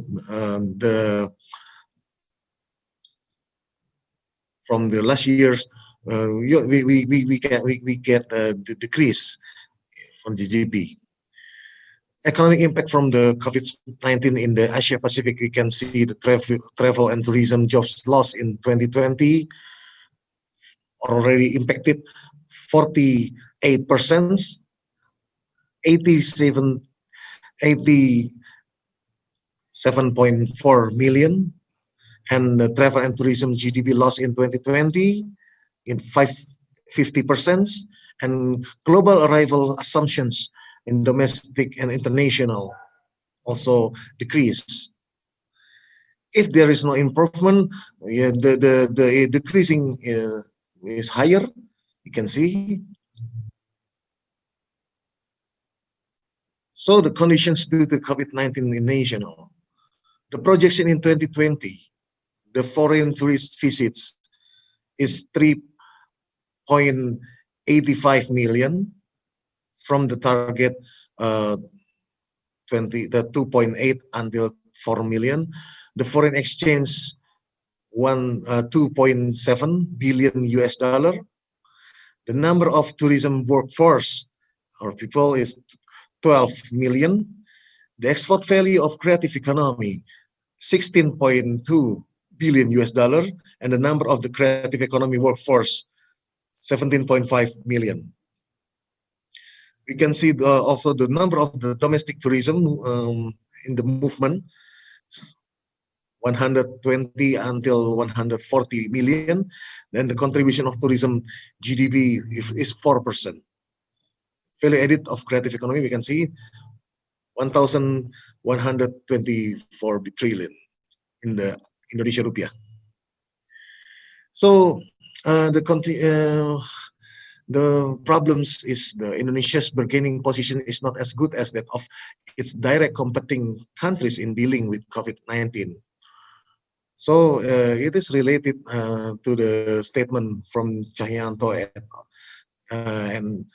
from the last years we get the decrease from GDP. Economic impact from the COVID-19 in the Asia Pacific, we can see the travel and tourism jobs lost in 2020 already impacted 48%, 87.4 million, and the travel and tourism GDP loss in 2020 in 50%, and global arrival assumptions in domestic and international also decrease. If there is no improvement, yeah, the decreasing is higher. You can see. So the conditions due to COVID-19 in Asia now. The projection in 2020, the foreign tourist visits is 3.85 million from the target 2.8 until 4 million. The foreign exchange 2.7 billion US dollar. The number of tourism workforce or people is 12 million. The export value of creative economy 16.2 billion US dollar, and the number of the creative economy workforce 17.5 million. We can see also the number of the domestic tourism in the movement 120 until 140 million. Then the contribution of tourism GDP is 4%. Value added of creative economy, we can see 1,124 trillion in the Indonesia rupiah. So the problems is the Indonesia's bargaining position is not as good as that of its direct competing countries in dealing with COVID-19. So it is related to the statement from Cahyanto and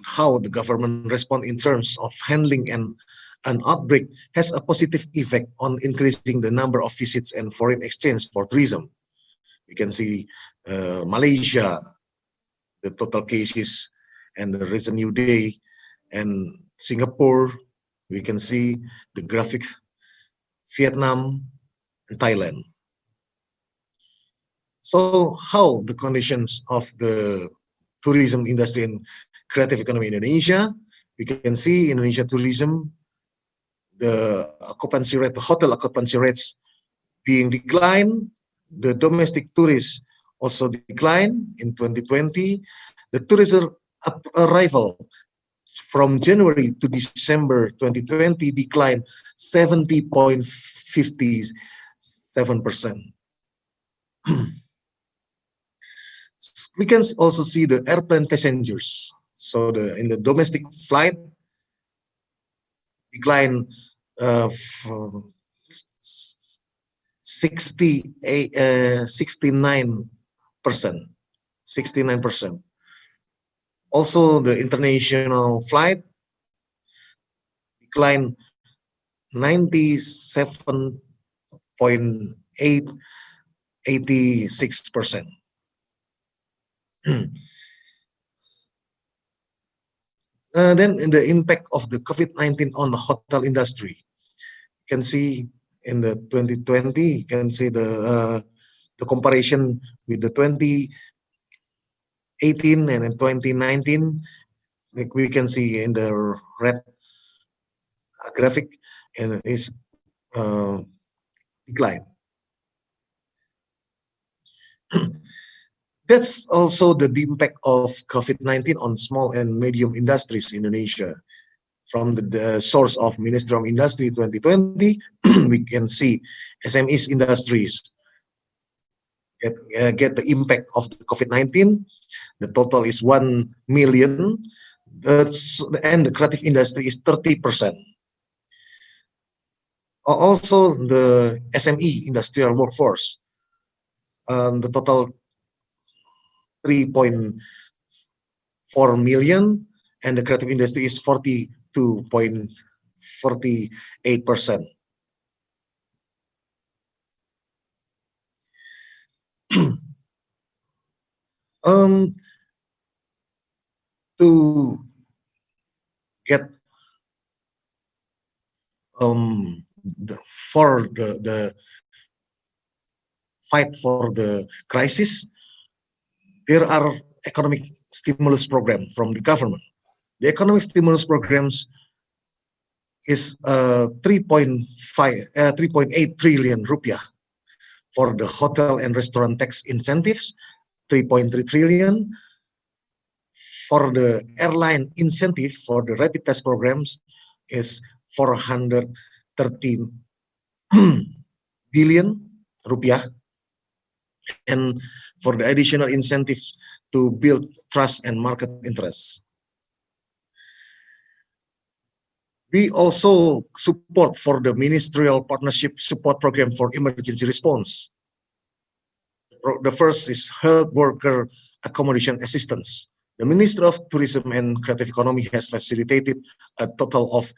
how the government respond in terms of handling an outbreak has a positive effect on increasing the number of visits and foreign exchange for tourism. We can see Malaysia, the total cases and the recent new day, and Singapore, we can see the graphic, Vietnam and Thailand. So how the conditions of the tourism industry and creative economy in Indonesia? We can see Indonesia tourism, the occupancy rate, the hotel occupancy rates being declined. The domestic tourists also declined in 2020. The tourism arrival from January to December 2020 declined 70.57%. We can also see the airplane passengers. So in the domestic flight decline 69%. Also, the international flight declined 97.86%. Then the impact of the COVID-19 on the hotel industry. You can see in the 2020, you can see the comparison with the 2018 and 2019. Like we can see in the red graphic, and is decline. That's also the impact of COVID-19 on small and medium industries in Indonesia. From the source of Ministry of Industry 2020, we can see SMEs industries get the impact of the COVID-19. The total is 1 million, and the creative industry is 30%. Also, the SME industrial workforce, the total 3.4 million, and the creative industry is 42.48%. To get for the fight for the crisis, there are economic stimulus programs from the government. The economic stimulus programs is 3.8 trillion rupiah. For the hotel and restaurant tax incentives, 3.3 trillion. For the airline incentive for the rapid test programs is 413 billion rupiah. And for the additional incentives to build trust and market interest. We also support for the Ministerial Partnership Support Program for Emergency Response. The first is health worker accommodation assistance. The Ministry of Tourism and Creative Economy has facilitated a total of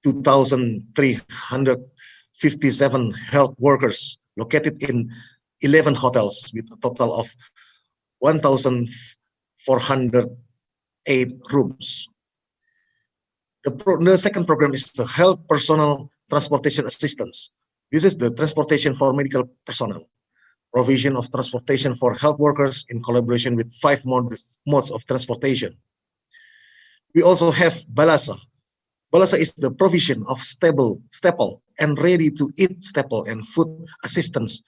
2,357 health workers located in 11 hotels with a total of 1,408 rooms. The second program is the health personal transportation assistance. This is the transportation for medical personnel, provision of transportation for health workers in collaboration with 5 modes of transportation. We also have Balasa. Balasa is the provision of staple and ready-to-eat staple and food assistance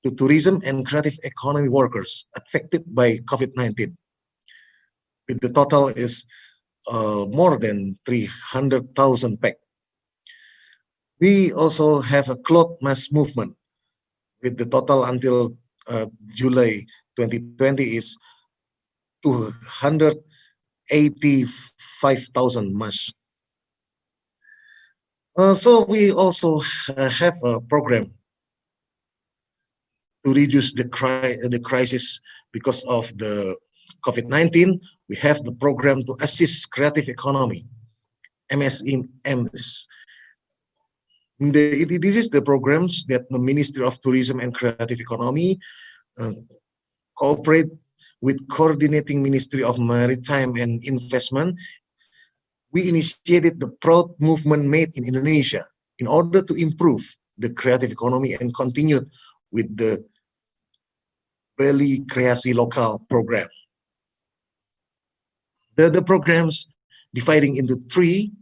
to tourism and creative economy workers affected by COVID-19. The total is more than 300,000 pack. We also have a cloth mass movement with the total until July 2020 is 285,000 masks. So we also have a program to reduce the crisis because of the COVID-19. We have the program to assist creative economy, MSMEs. This is the programs that the Ministry of Tourism and Creative Economy cooperate with coordinating Ministry of Maritime and Investment. We initiated the Proud Movement Made in Indonesia in order to improve the creative economy and continue with the Bali Kreasi Lokal program. The programs dividing into 3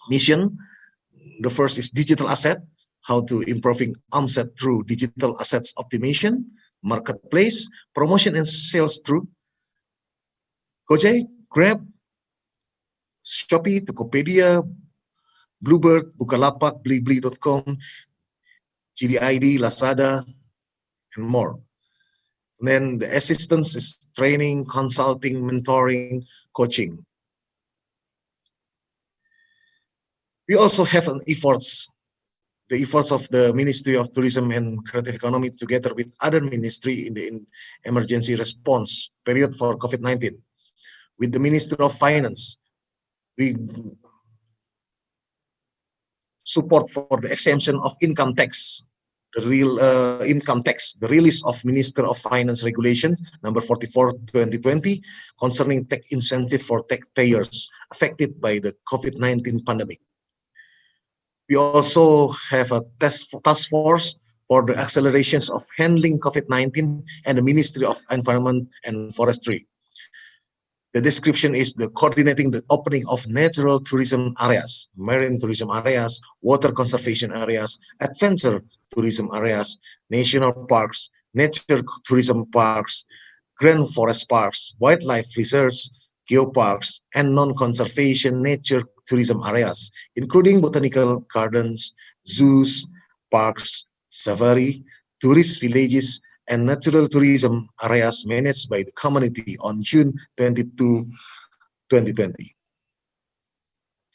missions. The first is digital asset, how to improving onset through digital assets optimization, marketplace, promotion and sales through Gojek, Grab, Shopee, Tokopedia, Bluebird, Bukalapak, Blibli.com, GDID, Lazada, and more. And then the assistance is training, consulting, mentoring, coaching. We also have the efforts of the Ministry of Tourism and Creative Economy together with other ministry in the emergency response period for COVID-19. With the Ministry of Finance, we support for the exemption of income tax, the real income tax, the release of Minister of Finance Regulation number 44/2020 concerning tax incentive for taxpayers affected by the COVID-19 pandemic. We also have a task force for the accelerations of handling COVID-19 and the Ministry of Environment and Forestry. The description is the coordinating the opening of natural tourism areas, marine tourism areas, water conservation areas, adventure tourism areas, national parks, nature tourism parks, grand forest parks, wildlife reserves, geoparks, and non-conservation nature tourism areas, including botanical gardens, zoos, parks, safari, tourist villages, and natural tourism areas managed by the community on June 22, 2020.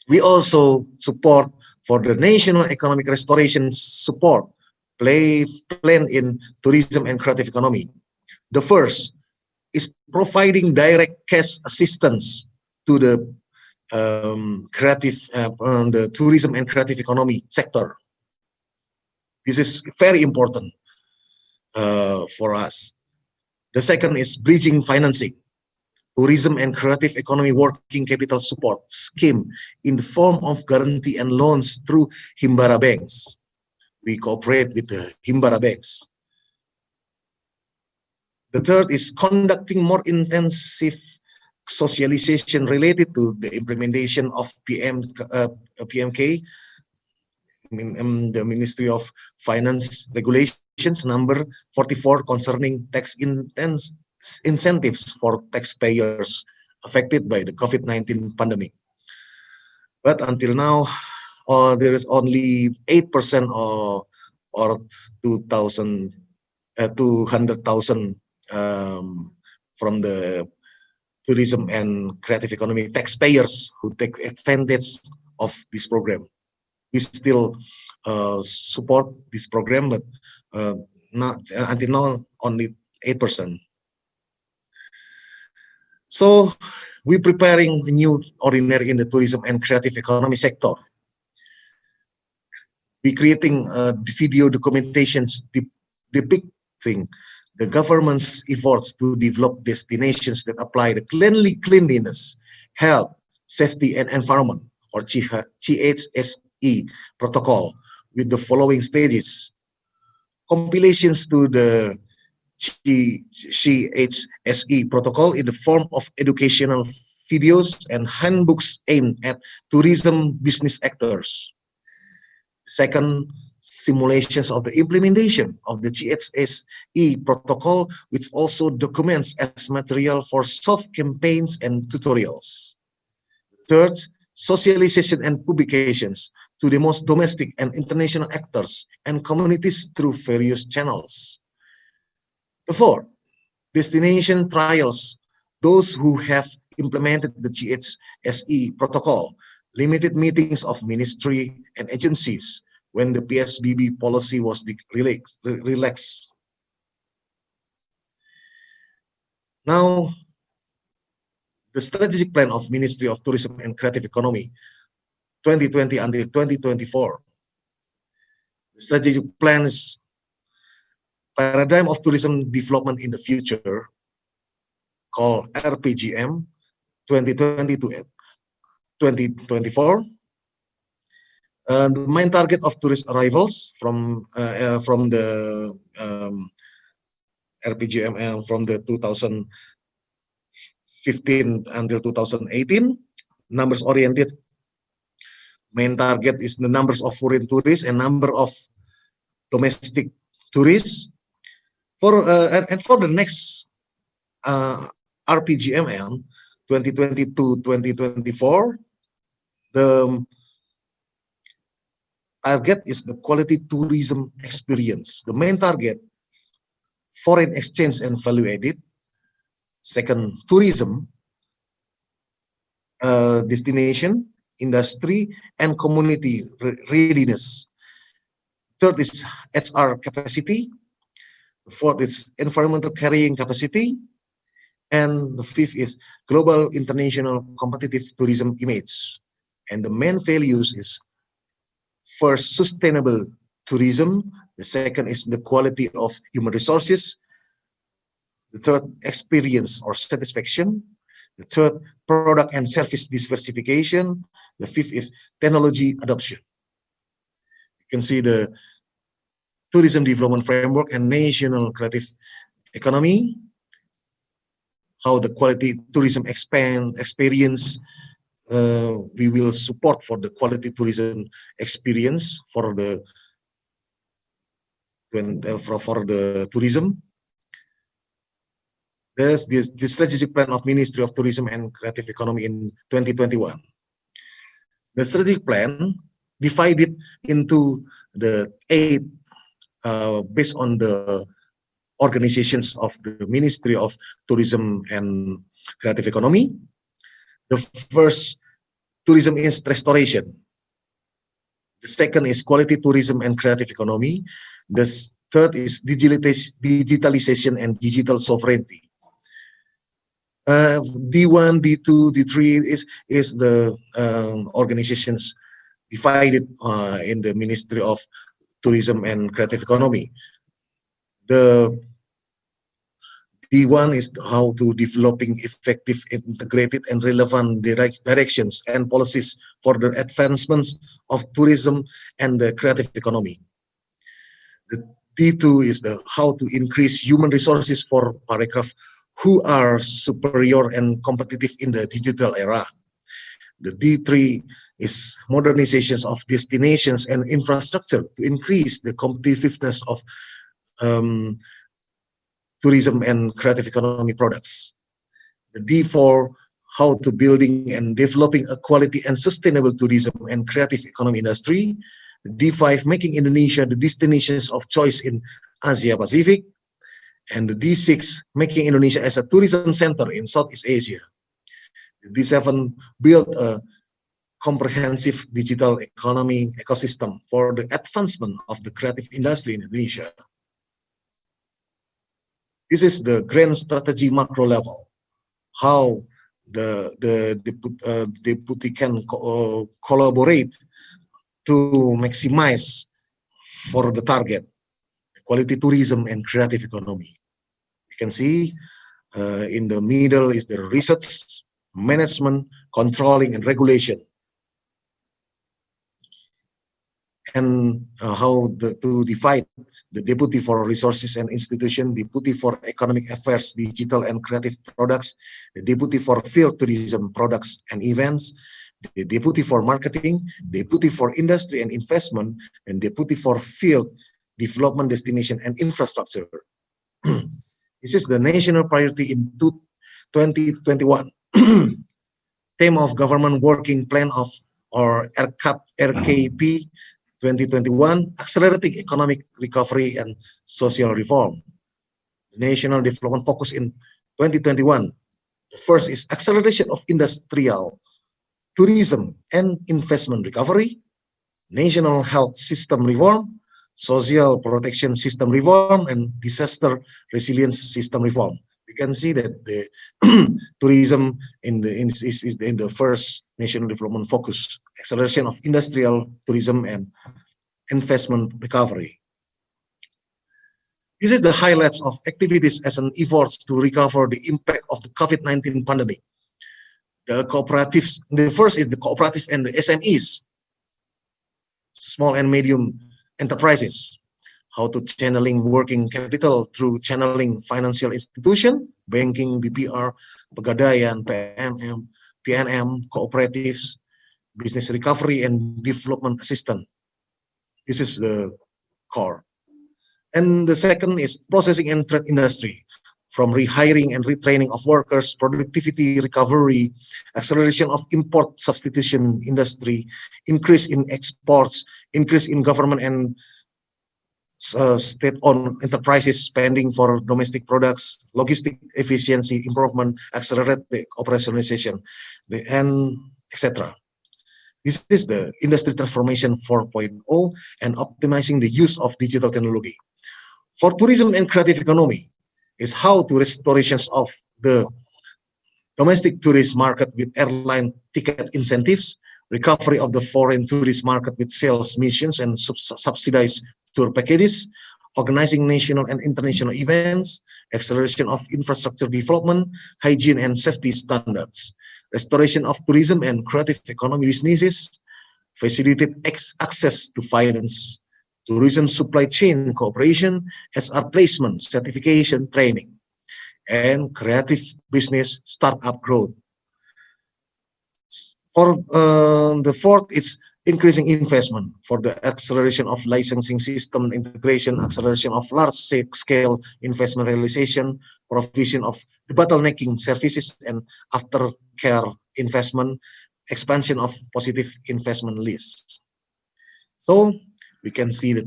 We also support for the national economic restoration support plan in tourism and creative economy. The first is providing direct cash assistance to the the tourism and creative economy sector. This is very important for us. The second is bridging financing, tourism and creative economy working capital support scheme in the form of guarantee and loans through Himbara banks. We cooperate with the Himbara banks. The third is conducting more intensive socialization related to the implementation of PMK, the Ministry of Finance regulations number 44 concerning tax incentives for taxpayers affected by the COVID-19 pandemic. But until now, there is only 8% or 200,000 from the tourism and creative economy taxpayers who take advantage of this program. We still support this program, but not until now only 8%. So we're preparing a new ordinary in the tourism and creative economy sector. We're creating video documentations depicting the government's efforts to develop destinations that apply the cleanliness, health, safety, and environment, or GHSE protocol, with the following stages: compilations to the GHSE protocol in the form of educational videos and handbooks aimed at tourism business actors. Second, simulations of the implementation of the GHSE protocol, which also documents as material for soft campaigns and tutorials. Third, socialization and publications to the most domestic and international actors and communities through various channels. The fourth, destination trials, those who have implemented the GHSE protocol, limited meetings of ministry and agencies when the PSBB policy was relaxed. Now, the strategic plan of Ministry of Tourism and Creative Economy 2020 until 2024. The strategic plan is paradigm of tourism development in the future, called RPGM 2020 to 2024. The main target of tourist arrivals from the RPGM and from the 2015 until 2018, numbers oriented. Main target is the numbers of foreign tourists and number of domestic tourists. For the next RPGML 2020-2024, the target is the quality tourism experience. The main target, foreign exchange and value added. Second, tourism, destination, industry, and community readiness. Third is HR capacity. The fourth is environmental carrying capacity. And the fifth is global international competitive tourism image. And the main values is first, sustainable tourism. The second is the quality of human resources. The third, experience or satisfaction. The third, product and service diversification. The fifth is technology adoption. You can see the tourism development framework and national creative economy, how the quality tourism experience we will support for the quality tourism experience for the tourism. There's this strategic plan of Ministry of Tourism and Creative Economy in 2021. The strategic plan divided into the 8 based on the organizations of the Ministry of Tourism and Creative Economy. The first, tourism is restoration. The second is quality tourism and creative economy. The third is digitalization and digital sovereignty. D1, D2, D3 is the organizations divided in the Ministry of Tourism and Creative Economy. The D1 is how to developing effective, integrated, and relevant directions and policies for the advancements of tourism and the creative economy. The D2 is the how to increase human resources for paragraph who are superior and competitive in the digital era. The D3 is modernizations of destinations and infrastructure to increase the competitiveness of um, tourism and creative economy products. The D4, how to building and developing a quality and sustainable tourism and creative economy industry. The D5, making Indonesia the destinations of choice in Asia Pacific. And the D6, making Indonesia as a tourism center in Southeast Asia. The D7, build a comprehensive digital economy ecosystem for the advancement of the creative industry in Indonesia. This is the grand strategy macro level, how the deputy can collaborate to maximize for the target, quality tourism and creative economy. You can see in the middle is the research, management, controlling, and regulation. And how to divide the deputy for resources and institution, deputy for economic affairs, digital and creative products, the deputy for field tourism products and events, the deputy for marketing, deputy for industry and investment, and deputy for field development, destination, and infrastructure. This is the national priority in 2021. Theme of government working plan of or RKP 2021, accelerating economic recovery and social reform. The national development focus in 2021. The first is acceleration of industrial, tourism, and investment recovery, national health system reform, social protection system reform, and disaster resilience system reform. You can see that the tourism is in the first national development focus, acceleration of industrial, tourism, and investment recovery. This is the highlights of activities as an efforts to recover the impact of the COVID-19 pandemic. The cooperatives, the first is the cooperative and the SMEs, small and medium enterprises. How to channeling working capital through channeling financial institution, banking, BPR, Pegadaian, PNM, cooperatives, business recovery and development assistance. This is the core. And the second is processing and trade industry, from rehiring and retraining of workers, productivity recovery, acceleration of import substitution industry, increase in exports, increase in government and state-owned enterprises spending for domestic products, logistic efficiency improvement, accelerate the operationalization, and etc. This is the industry transformation 4.0 and optimizing the use of digital technology. For tourism and creative economy is how to restorations of the domestic tourist market with airline ticket incentives, recovery of the foreign tourist market with sales missions and subsidized tour packages, organizing national and international events, acceleration of infrastructure development, hygiene and safety standards, restoration of tourism and creative economy businesses, facilitate access to finance, tourism supply chain cooperation, SR placement, certification, training, and creative business startup growth. For the fourth, it's increasing investment for the acceleration of licensing system integration, acceleration of large-scale investment realization, provision of bottlenecking services and aftercare investment, expansion of positive investment lists. So we can see the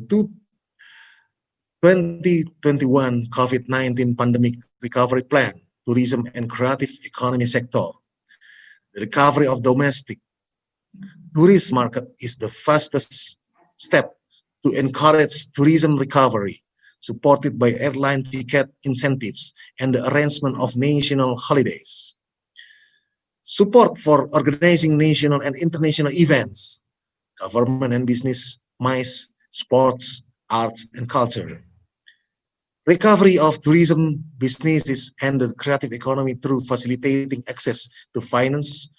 2021 COVID-19 pandemic recovery plan, tourism and creative economy sector. The recovery of domestic tourist market is the fastest step to encourage tourism recovery, supported by airline ticket incentives and the arrangement of national holidays. Support for organizing national and international events, government and business, MICE, sports, arts, and culture. Recovery of tourism businesses and the creative economy through facilitating access to finance,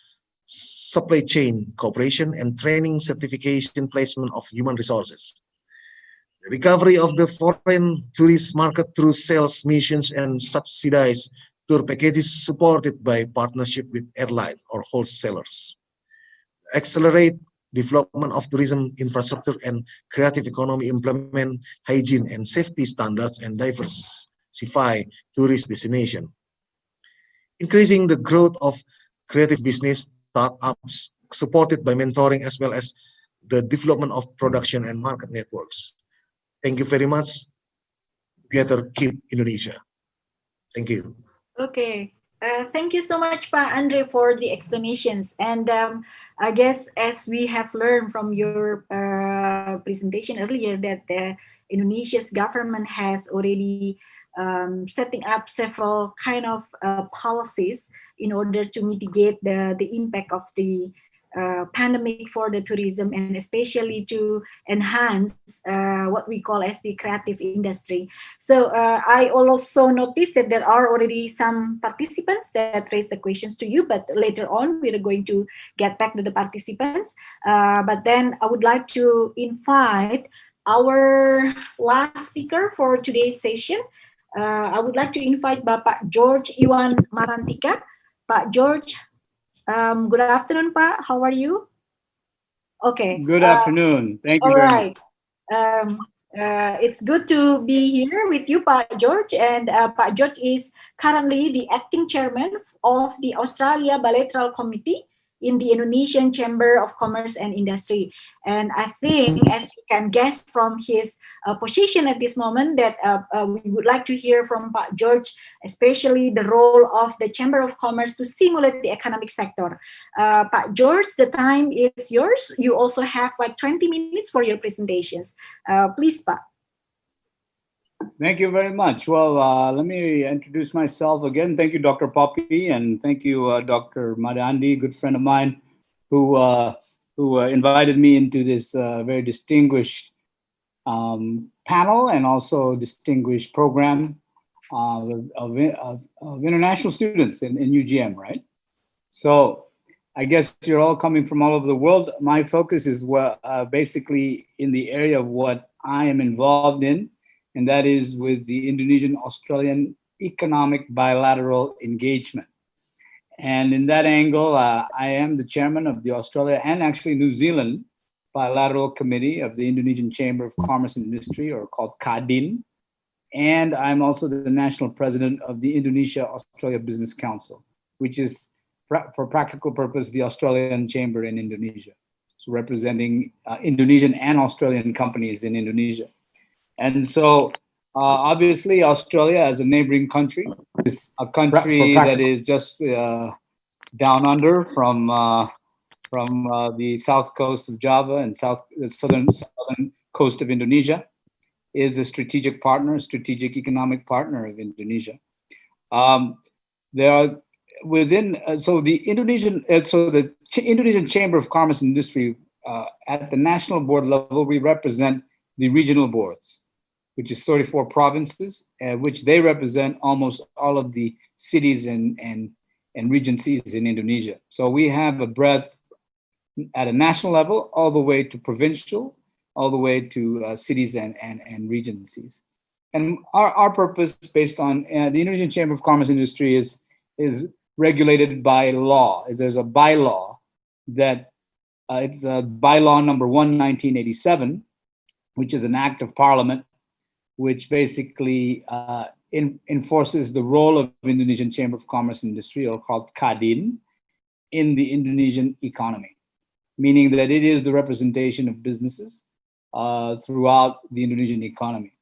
supply chain cooperation, and training, certification, placement of human resources. Recovery of the foreign tourist market through sales missions and subsidized Tour packages supported by partnership with airlines or wholesalers. Accelerate development of tourism infrastructure and creative economy, implement hygiene and safety standards, and diversify tourist destination. Increasing the growth of creative business startups supported by mentoring as well as the development of production and market networks. Thank you very much. Together keep Indonesia. Thank you. Okay. Thank you so much, Pa Andre, for the explanations. And I guess as we have learned from your presentation earlier that Indonesia's government has already setting up several kind of policies in order to mitigate the impact of the pandemic for the tourism, and especially to enhance what we call as the creative industry. So I also noticed that there are already some participants that raised the questions to you, but later on we're going to get back to the participants. But then I would like to invite our last speaker for today's session. I would like to invite Bapak George Iwan Marantika. Pak George, good afternoon, Pak. How are you? Okay. Good afternoon. Thank you all very right. much. It's good to be here with you, Pak George. And Pak George is currently the acting chairman of the Australia Bilateral Committee in the Indonesian Chamber of Commerce and Industry. And I think, as you can guess from his position at this moment, that we would like to hear from Pak George, especially the role of the Chamber of Commerce to stimulate the economic sector. Pak George, the time is yours. You also have like 20 minutes for your presentations. Please, Pak. Thank you very much. Well, let me introduce myself again. Thank you, Dr. Poppy, and thank you, Dr. Madandi, good friend of mine, who invited me into this very distinguished panel and also distinguished program of international students in UGM, right? So I guess you're all coming from all over the world. My focus is basically in the area of what I am involved in, and that is with the Indonesian-Australian economic bilateral engagement. And in that angle, I am the chairman of the Australia and actually New Zealand Bilateral Committee of the Indonesian Chamber of Commerce and Industry, or called KADIN. And I'm also the national president of the Indonesia-Australia Business Council, which is, for practical purpose, the Australian chamber in Indonesia. So representing Indonesian and Australian companies in Indonesia. And so, obviously, Australia, as a neighboring country, is a country that is just down under from the south coast of Java and southern coast of Indonesia, is a strategic partner, strategic economic partner of Indonesia. There are within the Indonesian Chamber of Commerce and Industry at the national board level, we represent the regional boards, which is 34 provinces, which they represent almost all of the cities and regencies in Indonesia. So we have a breadth at a national level, all the way to provincial, all the way to cities and regencies. And our purpose, based on the Indonesian Chamber of Commerce and Industry, is regulated by law. There's a bylaw that it's bylaw number 1, 1987, which is an act of parliament, which basically enforces the role of Indonesian Chamber of Commerce and Industry, or called KADIN, in the Indonesian economy, meaning that it is the representation of businesses throughout the Indonesian economy.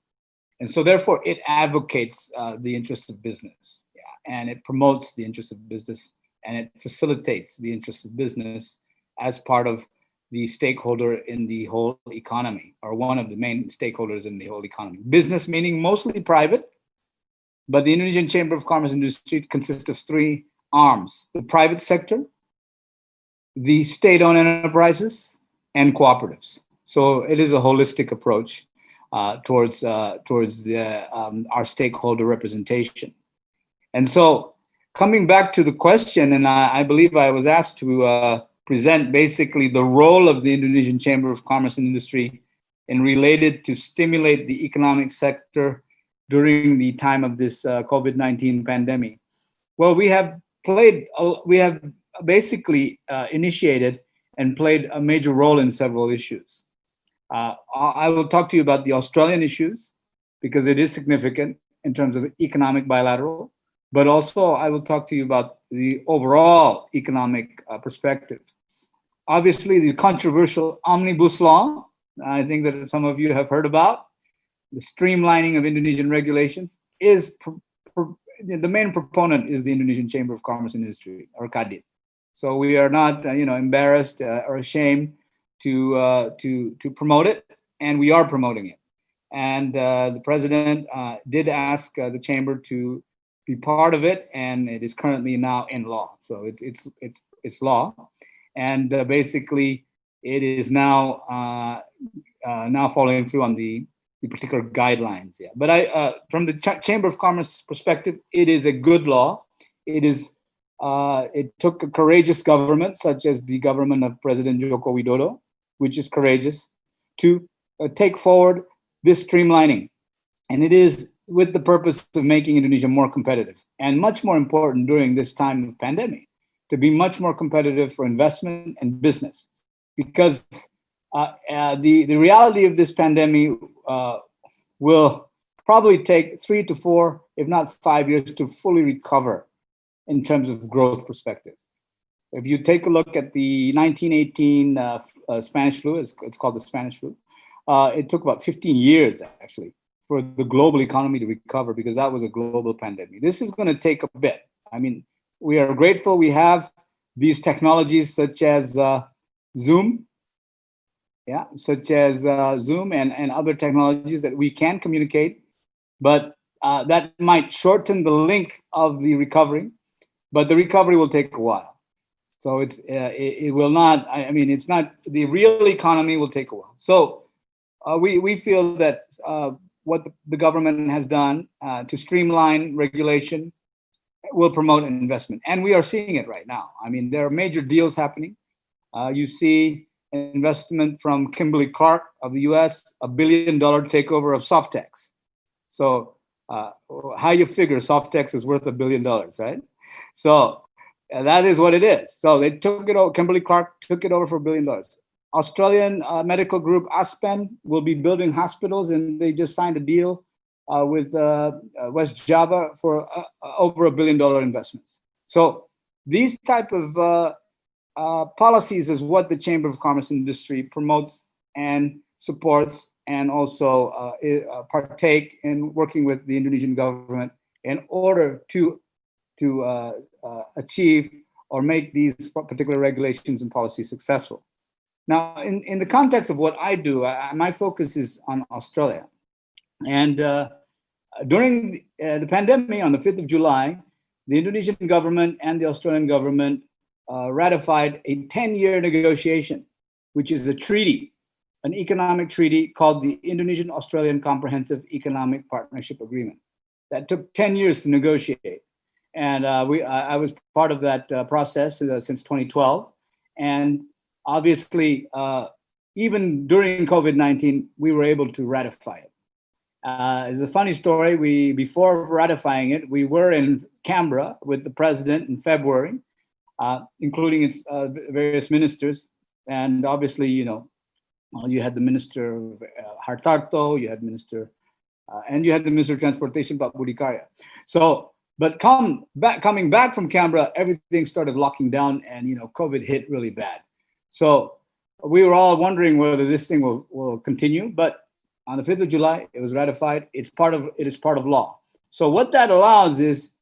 And so therefore it advocates the interests of business, and it promotes the interests of business, and it facilitates the interests of business as part of the stakeholder in the whole economy, or one of the main stakeholders in the whole economy. Business meaning mostly private, but the Indonesian Chamber of Commerce and Industry consists of 3 arms: the private sector, the state-owned enterprises, and cooperatives. So it is a holistic approach towards our stakeholder representation. And so coming back to the question, and I believe I was asked to present basically the role of the Indonesian Chamber of Commerce and Industry in related to stimulate the economic sector during the time of this COVID-19 pandemic. Well, we have basically initiated and played a major role in several issues. I will talk to you about the Australian issues because it is significant in terms of economic bilateral, but also I will talk to you about the overall economic perspective. Obviously, the controversial omnibus law, I think that some of you have heard about, the streamlining of Indonesian regulations is the main proponent is the Indonesian Chamber of Commerce and Industry, or KADIT. So we are not, embarrassed or ashamed to promote it, and we are promoting it. And the president did ask the chamber to be part of it, and it is currently now in law. So it's law, and basically it is now now following through on the particular guidelines. Yeah, but from the Chamber of Commerce perspective, it is a good law. It took a courageous government, such as the government of President Joko Widodo, which is courageous, to take forward this streamlining. And it is with the purpose of making Indonesia more competitive, and much more important during this time of pandemic, to be much more competitive for investment and business. Because the reality of this pandemic will probably take 3 to 4, if not 5 years to fully recover in terms of growth perspective. If you take a look at the 1918 Spanish flu, it's called the Spanish flu, it took about 15 years actually for the global economy to recover, because that was a global pandemic. This is going to take a bit. I mean, we are grateful we have these technologies such as Zoom, and other technologies that we can communicate, but that might shorten the length of the recovery, but the recovery will take a while. So it will not, it's not, the real economy will take a while. So we feel that what the government has done to streamline regulation will promote investment. And we are seeing it right now. I mean, there are major deals happening. You see investment from Kimberly-Clark of the US, $1 billion takeover of Softex. So how you figure Softex is worth $1 billion, right? So that is what it is. So they took it over, Kimberly-Clark took it over for $1 billion. Australian medical group Aspen will be building hospitals, and they just signed a deal with West Java for over $1 billion investments. So these type of policies is what the Chamber of Commerce and Industry promotes and supports, and also partake in working with the Indonesian government in order to achieve or make these particular regulations and policies successful. Now, in the context of what I do, my focus is on Australia. And during the pandemic, on the 5th of July, the Indonesian government and the Australian government ratified a 10-year negotiation, which is a treaty, an economic treaty called the Indonesian-Australian Comprehensive Economic Partnership Agreement. That took 10 years to negotiate. And I was part of that process since 2012. And obviously, even during COVID-19, we were able to ratify it. It's a funny story. Before ratifying it, we were in Canberra with the president in February, including its various ministers. And obviously, you had the Minister of Hartarto, you had Minister, and you had the Minister of Transportation, Pak Budi Karya. So, but coming back from Canberra, everything started locking down, and COVID hit really bad. So we were all wondering whether this thing will continue. But on the 5th of July, it was ratified. It is part of law. So what that allows is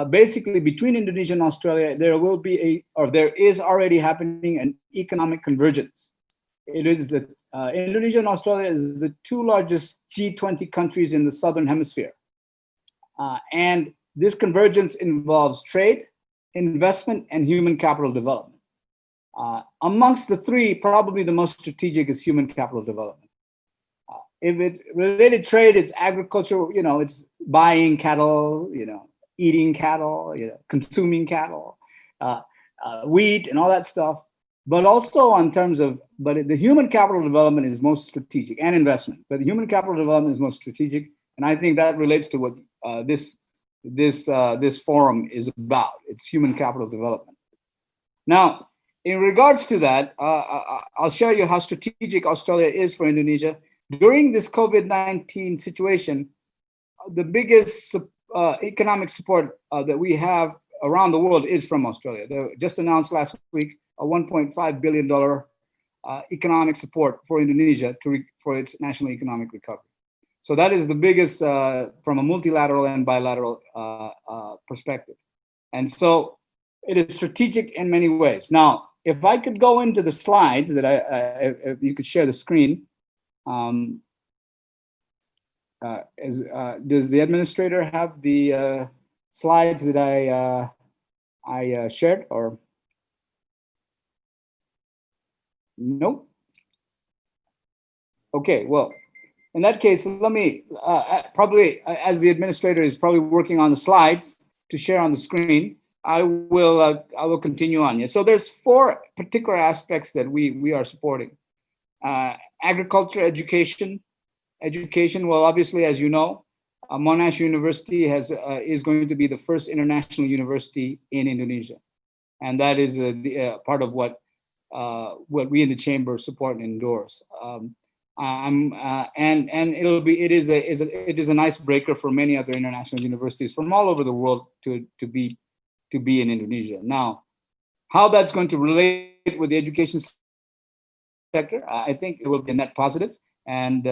basically between Indonesia and Australia, there is already happening an economic convergence. It is the Indonesia and Australia is the two largest G20 countries in the Southern Hemisphere. And this convergence involves trade, investment, and human capital development. Amongst the three, probably the most strategic is human capital development. If it related trade, it's agriculture, it's buying cattle, eating cattle, consuming cattle, wheat and all that stuff. But also in terms of, the human capital development is most strategic, and investment. But the human capital development is most strategic. And I think that relates to what this this forum is about. It's human capital development. Now, in regards to that, I'll share you how strategic Australia is for Indonesia. During this COVID-19 situation, the biggest economic support that we have around the world is from Australia. They just announced last week a $1.5 billion economic support for Indonesia for its national economic recovery. So that is the biggest from a multilateral and bilateral perspective. And so it is strategic in many ways. Now, if I could go into the slides that if you could share the screen. Does the administrator have the slides that I shared, or no? Okay, well, in that case, let me probably, as the administrator is probably working on the slides to share on the screen, I will continue on. Yeah. So there's 4 particular aspects that we are supporting: agriculture, education. Well, obviously, as you know, Monash University is going to be the first international university in Indonesia, and that is part of what we in the chamber support and endorse. And it is an icebreaker for many other international universities from all over the world to be in Indonesia. Now, how that's going to relate with the education sector, I think it will be a net positive, and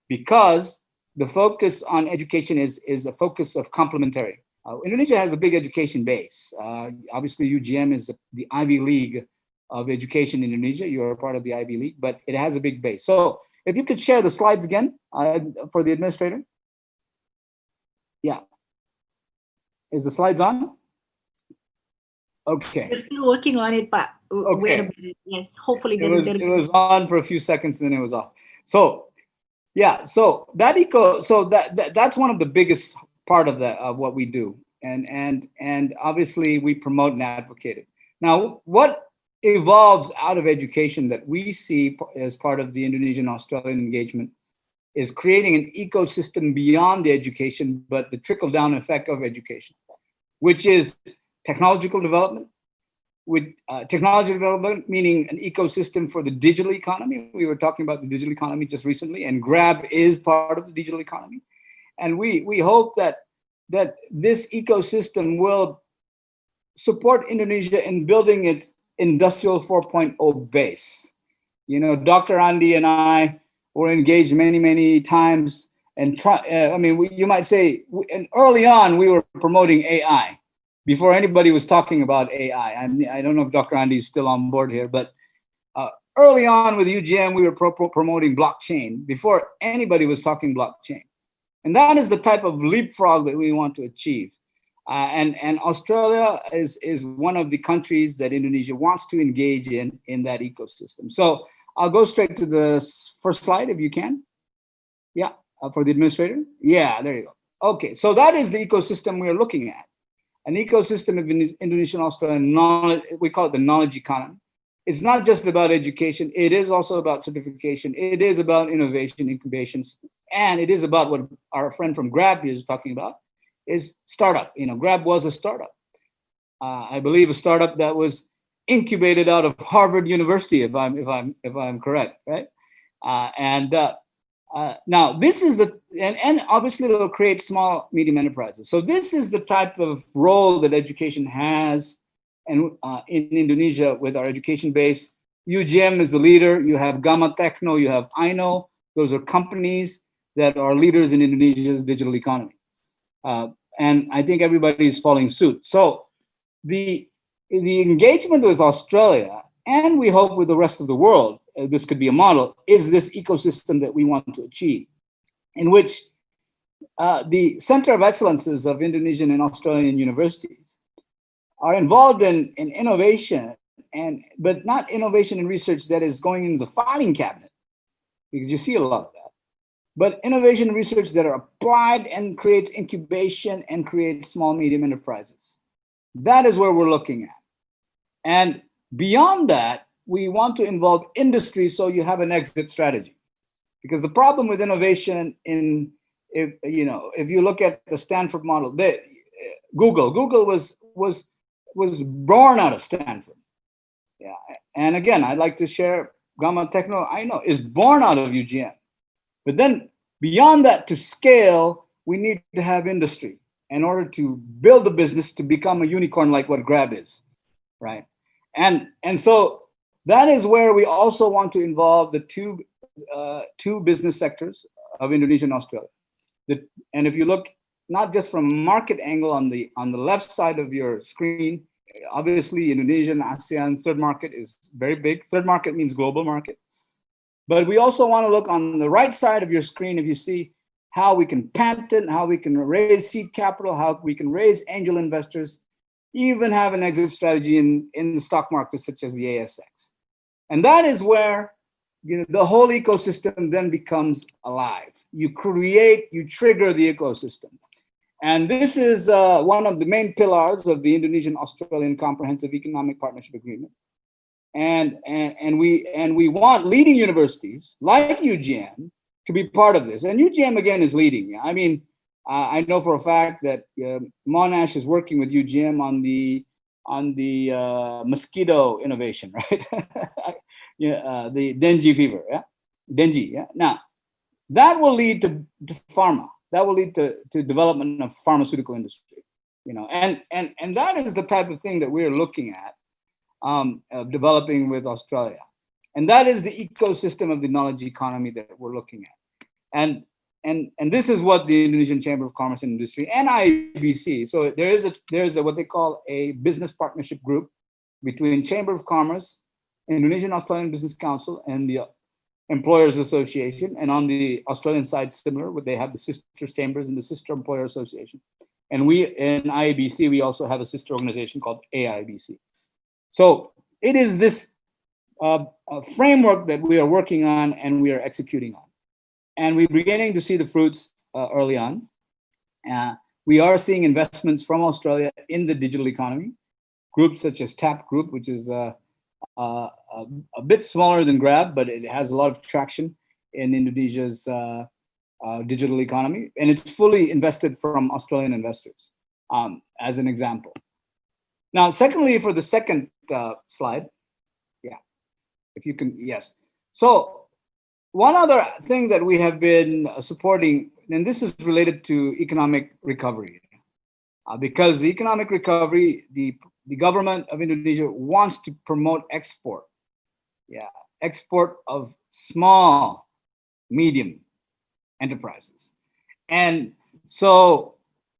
because the focus on education is a focus of complementary. Indonesia has a big education base. Obviously, UGM is the Ivy League of education in Indonesia. You are a part of the Ivy League, but it has a big base. So if you could share the slides again for the administrator. Yeah. Is the slides on? Okay. We're still working on it, but okay. Wait a minute. Yes, hopefully it was on for a few seconds, and then it was off. So yeah, so that's one of the biggest part of what we do, and obviously we promote and advocate it. Now, what evolves out of education that we see as part of the Indonesian-Australian engagement is creating an ecosystem beyond the education, but the trickle-down effect of education, which is technological development. With technology development, meaning an ecosystem for the digital economy. We were talking about the digital economy just recently, and GRAB is part of the digital economy. And we hope that this ecosystem will support Indonesia in building its industrial 4.0 base. You know, Dr. Andi and I were engaged many times, and you might say, and early on we were promoting AI. Before anybody was talking about AI. I don't know if Dr. Andi is still on board here, but early on with UGM, we were promoting blockchain before anybody was talking blockchain. And that is the type of leapfrog that we want to achieve. And Australia is one of the countries that Indonesia wants to engage in that ecosystem. So I'll go straight to the first slide if you can. Yeah, for the administrator. Yeah, there you go. Okay, so that is the ecosystem we're looking at. An ecosystem of Indonesian Australian knowledge, we call it the knowledge economy. It's not just about education, it is also about certification, it is about innovation, incubations, and it is about what our friend from GRAB is talking about, is startup. You know, GRAB was a startup. I believe a startup that was incubated out of Harvard University, if I'm correct, right? Now this is and obviously it will create small, medium enterprises. So this is the type of role that education has, and in Indonesia with our education base. UGM is the leader. You have Gamma Techno, you have INO. Those are companies that are leaders in Indonesia's digital economy. And I think everybody is following suit. So the engagement with Australia, and we hope with the rest of the world, this could be a model, is this ecosystem that we want to achieve, in which the Center of Excellences of Indonesian and Australian universities are involved in innovation, but not innovation and research that is going into the filing cabinet, because you see a lot of that, but innovation and research that are applied and creates incubation and creates small, medium enterprises. That is where we're looking at. And beyond that, we want to involve industry so you have an exit strategy. Because the problem with innovation if you look at the Stanford model, Google was born out of Stanford. Yeah, and again, I'd like to share Gamma Techno. I know is born out of UGM, but then beyond that, to scale, we need to have industry in order to build the business to become a unicorn like what Grab is, right? And so that is where we also want to involve the two business sectors of Indonesia and Australia. And if you look not just from a market angle on the left side of your screen, obviously Indonesia and ASEAN third market is very big. Third market means global market. But we also want to look on the right side of your screen if you see how we can patent, how we can raise seed capital, how we can raise angel investors, even have an exit strategy in the stock market such as the ASX. And that is where the whole ecosystem then becomes alive. You trigger the ecosystem. And this is one of the main pillars of the Indonesian-Australian Comprehensive Economic Partnership Agreement. And we want leading universities like UGM to be part of this. And UGM again is leading. I mean, I know for a fact that Monash is working with UGM on the mosquito innovation, right? The dengue fever, yeah, dengue, yeah. Now, that will lead to pharma. That will lead to development of pharmaceutical industry, and that is the type of thing that we're looking at developing with Australia, and that is the ecosystem of the knowledge economy that we're looking at, and this is what the Indonesian Chamber of Commerce and Industry and IBC. So there is a what they call a business partnership group between Chamber of Commerce, Indonesian Australian Business Council, and the Employers Association. And on the Australian side, similar, they have the sister chambers and the sister employer association. And we in IABC, we also have a sister organization called AIBC. So it is this framework that we are working on and we are executing on. And we're beginning to see the fruits early on. We are seeing investments from Australia in the digital economy. Groups such as TAP Group, which is a bit smaller than Grab, but it has a lot of traction in Indonesia's digital economy, and it's fully invested from Australian investors, as an example. Now, secondly, for the second slide, yeah, if you can, yes. So one other thing that we have been supporting, and this is related to economic recovery, because the economic recovery, the government of Indonesia wants to promote export. Yeah, export of small, medium enterprises. And so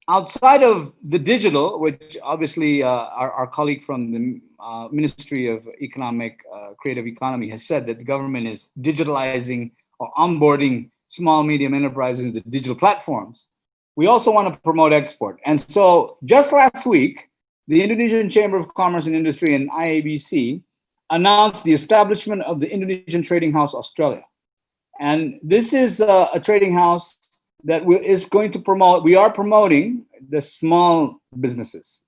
outside of the digital, which obviously our colleague from the Ministry of Economic Creative Economy has said that the government is digitalizing or onboarding small, medium enterprises into digital platforms, we also want to promote export. And so just last week, the Indonesian Chamber of Commerce and Industry and IABC announced the establishment of the Indonesian Trading House Australia. And this is a trading house that is going to promote, we are promoting the small businesses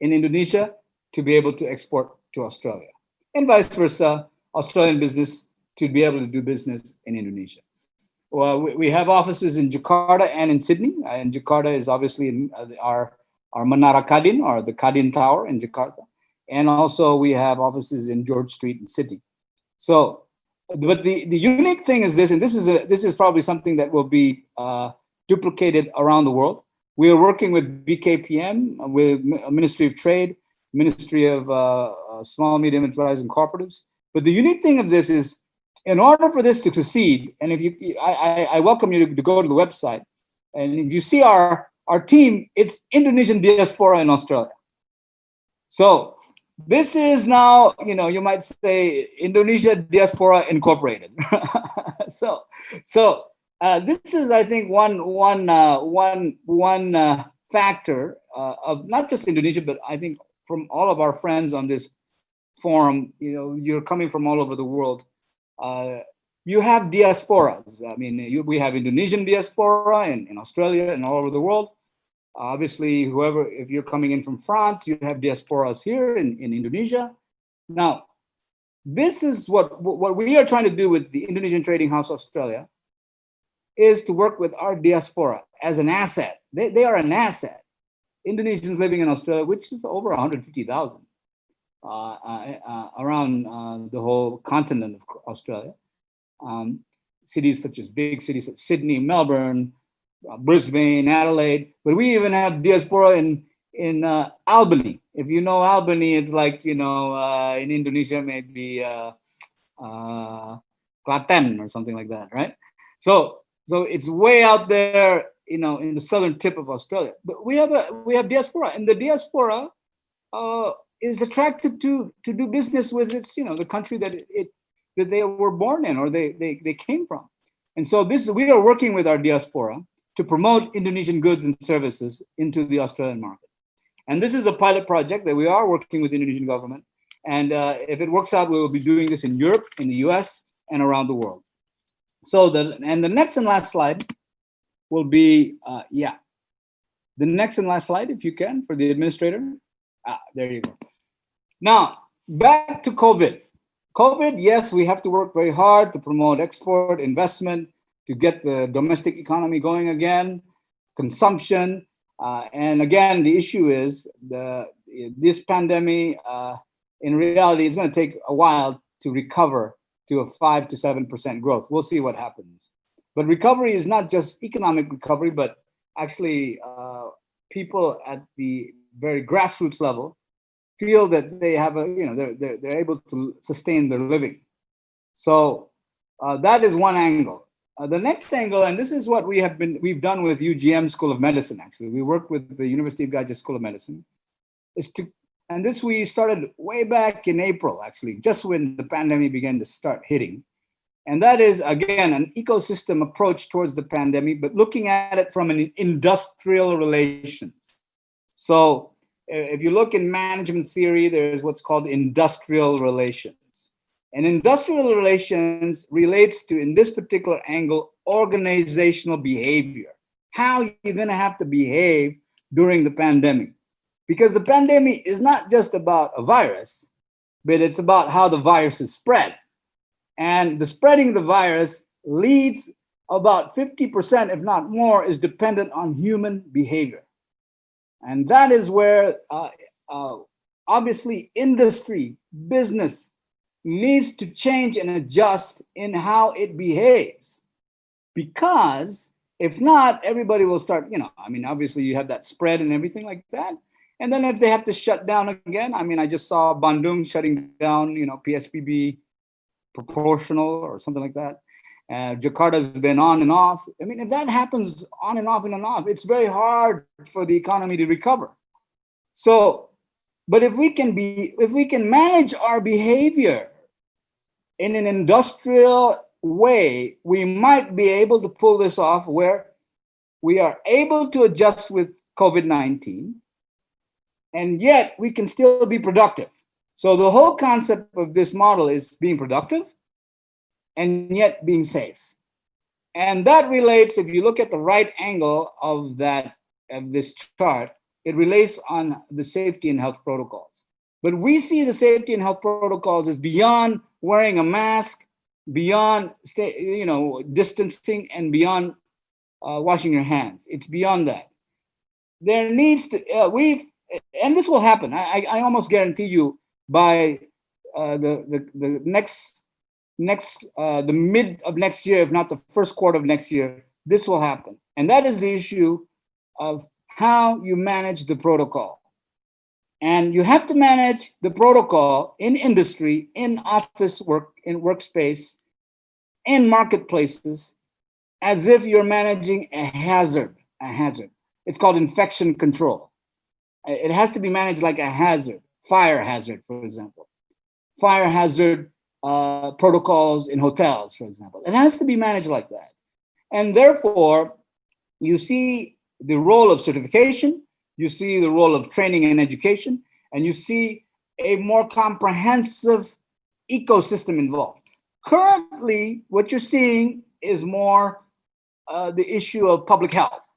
in Indonesia to be able to export to Australia, and vice versa, Australian business to be able to do business in Indonesia. Well, we have offices in Jakarta and in Sydney. And Jakarta is obviously in our Menara Kadin, or the Kadin Tower in Jakarta. And also we have offices in George Street in Sydney. So, but the unique thing is this, and this is probably something that will be duplicated around the world. We are working with BKPM, with Ministry of Trade, Ministry of Small, Medium Enterprise and Cooperatives. But the unique thing of this is, in order for this to succeed, and if I welcome you to go to the website, and if you see our team, it's Indonesian diaspora in Australia. So this is now, you might say Indonesia Diaspora Incorporated. so this is, I think, one factor of not just Indonesia, but I think from all of our friends on this forum. You're coming from all over the world. You have diasporas. I mean, we have Indonesian diaspora in Australia and all over the world. Obviously, if you're coming in from France, you have diasporas here in Indonesia. Now, this is what we are trying to do with the Indonesian Trading House Australia, is to work with our diaspora as an asset. They are an asset Indonesians living in Australia, which is over 150,000 around the whole continent of Australia. Cities such as big cities like Sydney, Melbourne, Brisbane, Adelaide, but we even have diaspora in Albany. If you know Albany, it's like, in Indonesia, maybe Klaten or something like that, right? So it's way out there, in the southern tip of Australia. But we have diaspora, and the diaspora is attracted to do business with its, the country that they were born in or they came from. And so we are working with our diaspora to promote Indonesian goods and services into the Australian market. And this is a pilot project that we are working with the Indonesian government. And if it works out, we will be doing this in Europe, in the US, and around the world. So the next and last slide will be, the next and last slide, if you can, for the administrator. There you go. Now, back to COVID. COVID, yes, we have to work very hard to promote export, investment, to get the domestic economy going again, consumption. And again, the issue is this pandemic, in reality, is going to take a while to recover to a 5 to 7% growth. We'll see what happens. But recovery is not just economic recovery, but actually people at the very grassroots level feel that they have they're able to sustain their living. So that is one angle. The next angle, and this is what we've done with UGM School of Medicine. Actually, we work with the University of Gajah School of Medicine, and this we started way back in April, actually, just when the pandemic began to start hitting. And that is, again, an ecosystem approach towards the pandemic, but looking at it from an industrial relations. So if you look in management theory, there's what's called industrial relations. And industrial relations relates to, in this particular angle, organizational behavior. How you're going to have to behave during the pandemic. Because the pandemic is not just about a virus, but it's about how the virus is spread. And the spreading of the virus leads about 50%, if not more, is dependent on human behavior. And that is where obviously industry, business needs to change and adjust in how it behaves. Because if not, everybody will start, obviously you have that spread and everything like that. And then if they have to shut down again, I just saw Bandung shutting down, PSBB proportional or something like that. Jakarta's been on and off. If that happens on and off and on, it's very hard for the economy to recover. So, but if we can manage our behavior in an industrial way, we might be able to pull this off where we are able to adjust with COVID-19, and yet we can still be productive. So the whole concept of this model is being productive and yet being safe. And that relates, if you look at the right angle of this chart, it relates on the safety and health protocols. But we see the safety and health protocols as beyond wearing a mask, beyond distancing, and beyond washing your hands. It's beyond that. There needs to and this will happen. I almost guarantee you by the mid of next year, if not the first quarter of next year, this will happen. And that is the issue of how you manage the protocol. And you have to manage the protocol in industry, in office work, in workspace, in marketplaces, as if you're managing a hazard. It's called infection control. It has to be managed like a hazard, fire hazard, for example. Fire hazard protocols in hotels, for example. It has to be managed like that. And therefore, you see the role of certification, you see the role of training and education, and you see a more comprehensive ecosystem involved. Currently, what you're seeing is more the issue of public health,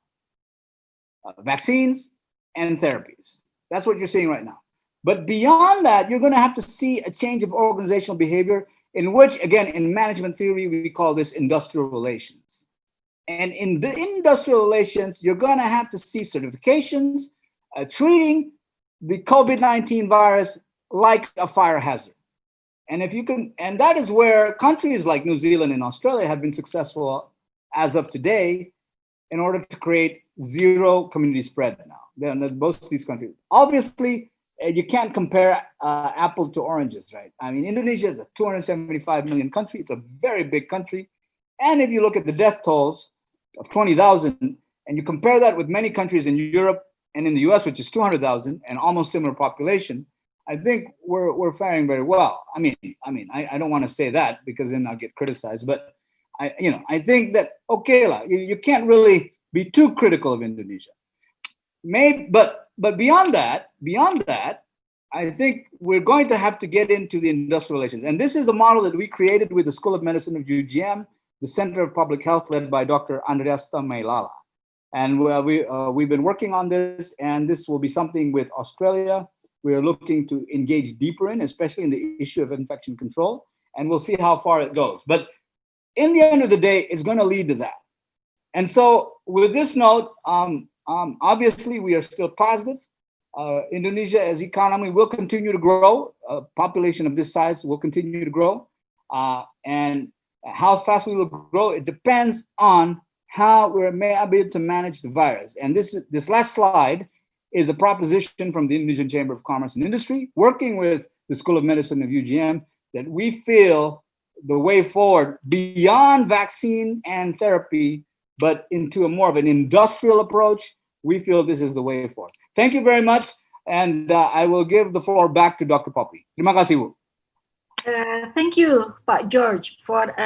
vaccines and therapies. That's what you're seeing right now. But beyond that, you're going to have to see a change of organizational behavior in which, again, in management theory, we call this industrial relations. And in the industrial relations, you're going to have to see certifications, treating the COVID-19 virus like a fire hazard. And if you can, and that is where countries like New Zealand and Australia have been successful as of today in order to create zero community spread now. Both of these countries. Obviously, you can't compare apple to oranges, right? I mean, Indonesia is a 275 million country. It's a very big country. And if you look at the death tolls of 20,000, and you compare that with many countries in Europe and in the US, which is 200,000 and almost similar population, I think we're faring very well. I mean, I don't want to say that because then I'll get criticized, but I think that, okay, you can't really be too critical of Indonesia. But beyond that, I think we're going to have to get into the industrial relations. And this is a model that we created with the School of Medicine of UGM, the Center of Public Health led by Dr. Andreasta Mailala. And we've been working on this, and this will be something with Australia. We are looking to engage deeper in, especially in the issue of infection control, and we'll see how far it goes. But in the end of the day, it's going to lead to that. And so with this note, obviously we are still positive. Indonesia as economy will continue to grow. A population of this size will continue to grow. And how fast we will grow, it depends on how we're able to manage the virus. And this last slide is a proposition from the Indonesian Chamber of Commerce and Industry, working with the School of Medicine of UGM, that we feel the way forward beyond vaccine and therapy, but into a more of an industrial approach. We feel this is the way forward. Thank you very much. And I will give the floor back to Dr. Poppy. Terima kasih, Bu. Thank you, Pak George, for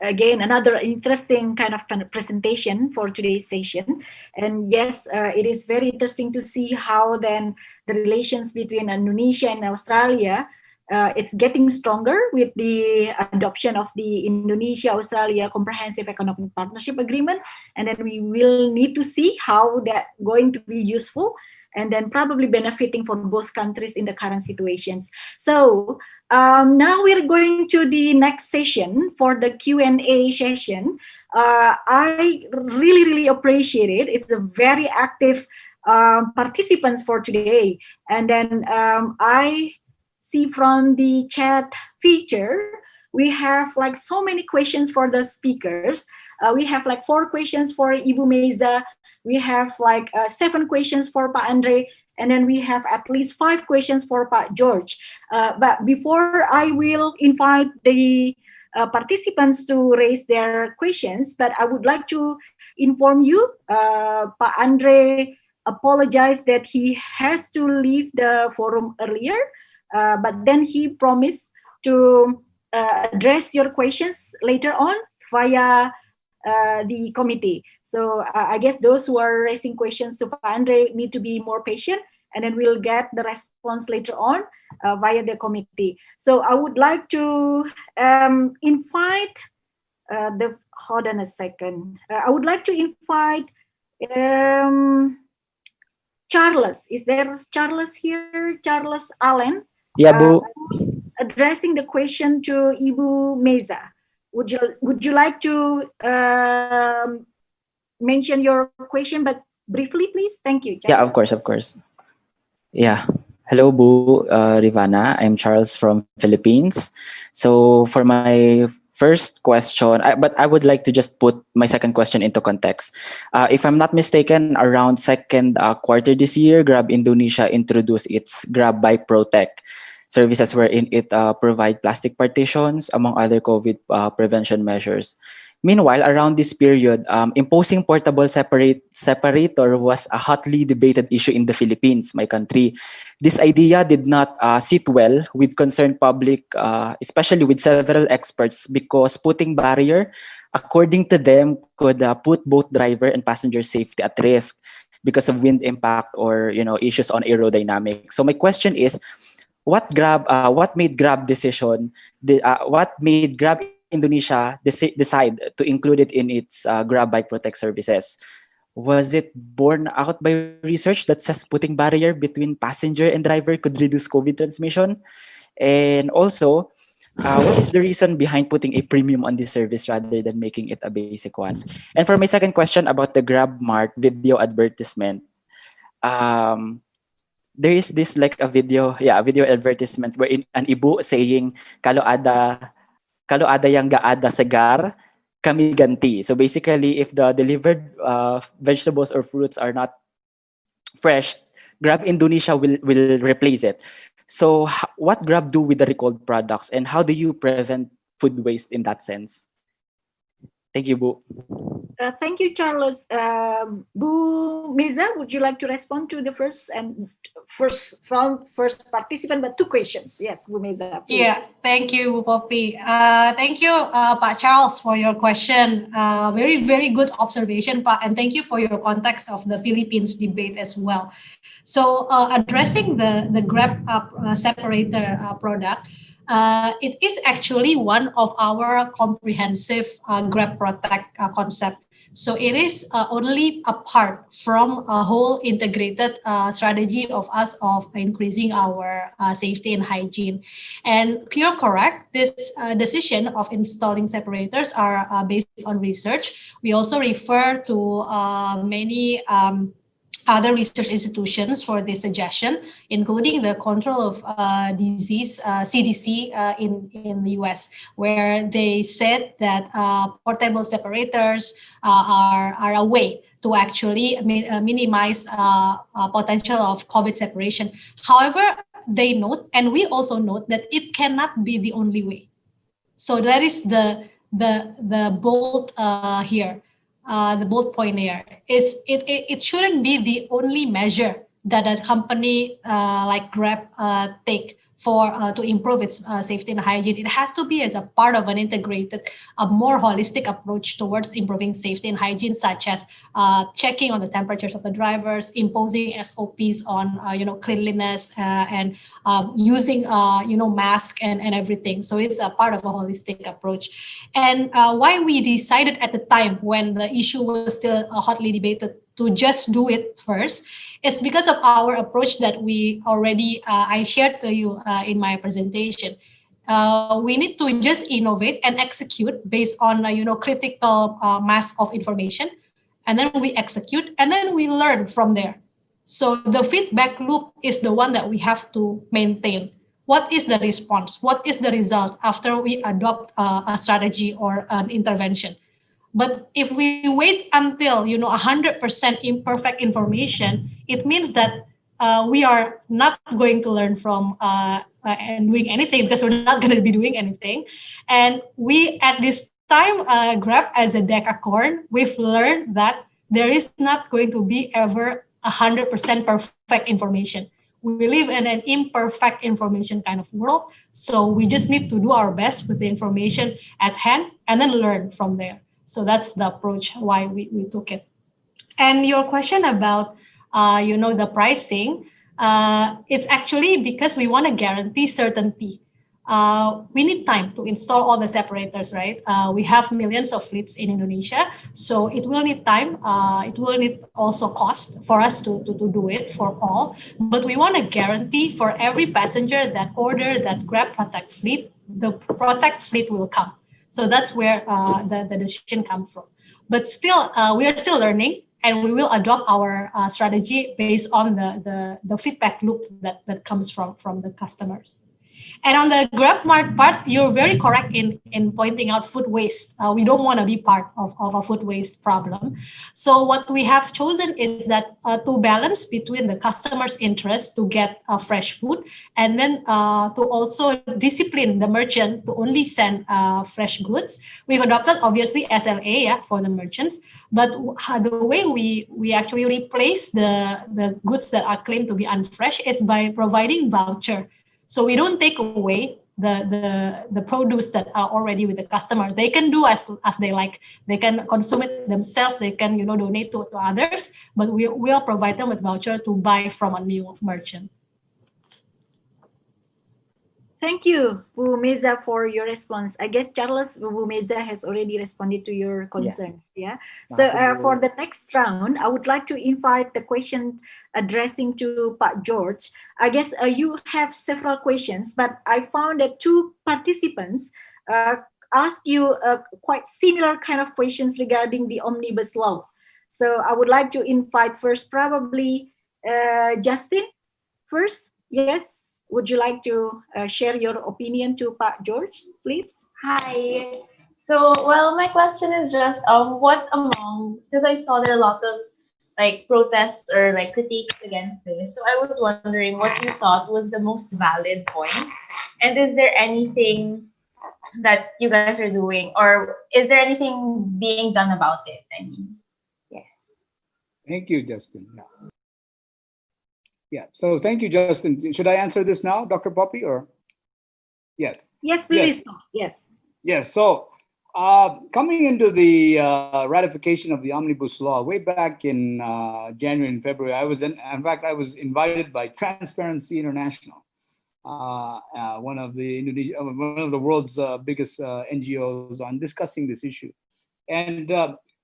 again another interesting kind of presentation for today's session. And yes, it is very interesting to see how then the relations between Indonesia and Australia it's getting stronger with the adoption of the Indonesia-Australia Comprehensive Economic Partnership Agreement, and then we will need to see how that going to be useful and then probably benefiting for both countries in the current situations. So now we're going to the next session for the Q&A session. I really appreciate it. It's a very active participants for today. And then I see from the chat feature, we have like so many questions for the speakers. We have like 4 questions for Ibu Meza. We have like 7 questions for Pak Andre, and then we have at least 5 questions for Pak George. But before I will invite the participants to raise their questions, but I would like to inform you, Pak Andre apologized that he has to leave the forum earlier, but then he promised to address your questions later on via the committee. So I guess those who are raising questions to Andre need to be more patient, and then we'll get the response later on via the committee. So I would like to invite hold on a second. I would like to invite Charles. Is there Charles here? Charles Allen. Yeah, Bu. Addressing the question to Ibu Meza. Would you like to mention your question, but briefly, please? Thank you. Charles. Yeah, of course. Yeah. Hello, Bu Rivana. I'm Charles from Philippines. So for my first question, but I would like to just put my second question into context. If I'm not mistaken, around second quarter this year, Grab Indonesia introduced its Grab by Protect services, wherein it provide plastic partitions among other COVID prevention measures. Meanwhile, around this period, imposing portable separator was a hotly debated issue in the Philippines, my country. This idea did not sit well with concerned public, especially with several experts, because putting barrier, according to them, could put both driver and passenger safety at risk because of wind impact or issues on aerodynamics. So my question is, what made Grab Indonesia decide to include it in its Grab Bike Protect services? Was it born out by research that says putting barrier between passenger and driver could reduce COVID transmission? And also, what is the reason behind putting a premium on this service rather than making it a basic one? And for my second question about the Grab Mart video advertisement, there is this like a video advertisement where an ibu saying kalau ada yang gaada segar, kami ganti. So basically, if the delivered vegetables or fruits are not fresh, Grab Indonesia will replace it. So what Grab do with the recalled products, and how do you prevent food waste in that sense? Thank you, Bu. Thank you, Charles. Bu Meza, would you like to respond to the first participant, but two questions? Yes, Bu Meza, please. Yeah, thank you, Bu Poppy. Thank you, Pak Charles, for your question. Very, very good observation, Pak, and thank you for your context of the Philippines debate as well. So, addressing the Grab separator product, it is actually one of our comprehensive Grab Protect concept. So it is only a part from a whole integrated strategy of us of increasing our safety and hygiene. And you're correct, this decision of installing separators are based on research. We also refer to many other research institutions for this suggestion, including the Control of Disease (CDC) in the US, where they said that portable separators are a way to actually minimize potential of COVID separation. However, they note, and we also note, that it cannot be the only way. So that is the bold here. The bold point here is it shouldn't be the only measure that a company like Grab take for to improve its safety and hygiene. It has to be as a part of an integrated, a more holistic approach towards improving safety and hygiene, such as checking on the temperatures of the drivers, imposing SOPs on cleanliness, and using mask and everything. So it's a part of a holistic approach. And why we decided at the time when the issue was still hotly debated to just do it first, it's because of our approach that we already I shared to you in my presentation. We need to just innovate and execute based on critical mass of information, and then we execute, and then we learn from there. So the feedback loop is the one that we have to maintain. What is the response? What is the result after we adopt a strategy or an intervention? But if we wait until 100% imperfect information, it means that we are not going to learn from and doing anything, because we're not going to be doing anything. And we at this time, Grab as a decacorn, we've learned that there is not going to be ever 100% perfect information. We live in an imperfect information kind of world, so we just need to do our best with the information at hand and then learn from there. So that's the approach why we took it. And your question about, the pricing, it's actually because we want to guarantee certainty. We need time to install all the separators, right? We have millions of fleets in Indonesia, so it will need time. It will need also cost for us to do it for all. But we want to guarantee for every passenger that order that Grab Protect fleet, the Protect fleet will come. So that's where the decision comes from. But still, we are still learning, and we will adopt our strategy based on the feedback loop that comes from the customers. And on the GrabMart part, you're very correct in pointing out food waste. We don't want to be part of a food waste problem. So what we have chosen is that to balance between the customer's interest to get fresh food, and then to also discipline the merchant to only send fresh goods. We've adopted, obviously, SLA for the merchants, but the way we actually replace the goods that are claimed to be unfresh is by providing voucher. So we don't take away the produce that are already with the customer. They can do as they like. They can consume it themselves. They can donate to others. But we will provide them with voucher to buy from a new merchant. Thank you, Bu Meza, for your response. I guess Charles, Bu Meza has already responded to your concerns. Yeah. So for the next round, I would like to invite the question addressing to Pak George. I guess you have several questions, but I found that two participants asked you quite similar kind of questions regarding the omnibus law. So I would like to invite first probably Justin. First, yes, would you like to share your opinion to Pak George, please? Hi. So, well, my question is just, what among, because I saw there are a lot of like protests or like critiques against this. So I was wondering what you thought was the most valid point, and is there anything that you guys are doing, or is there anything being done about it? I mean, yes. Thank you, Justin. Yeah. Yeah. So thank you, Justin. Should I answer this now, Dr. Poppy, or? Yes. Yes, please. Yes. Yes. So coming into the ratification of the Omnibus Law way back in January and February, in fact, I was invited by Transparency International, one of the world's biggest NGOs, on discussing this issue. And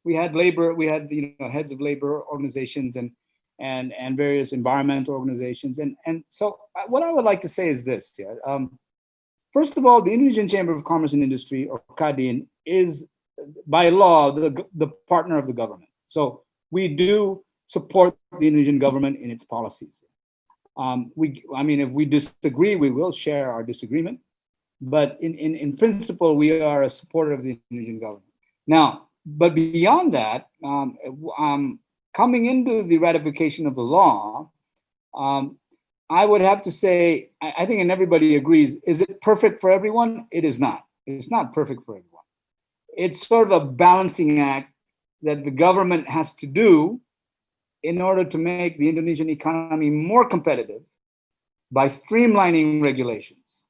we had heads of labor organizations and various environmental organizations. And so what I would like to say is this. Yeah. First of all, the Indonesian Chamber of Commerce and Industry, or KADIN, is by law the partner of the government. So we do support the Indonesian government in its policies. If we disagree, we will share our disagreement. But in principle, we are a supporter of the Indonesian government. Now, but beyond that, coming into the ratification of the law, I would have to say, I think, and everybody agrees, is it perfect for everyone? It is not. It's not perfect for everyone. It's sort of a balancing act that the government has to do in order to make the Indonesian economy more competitive by streamlining regulations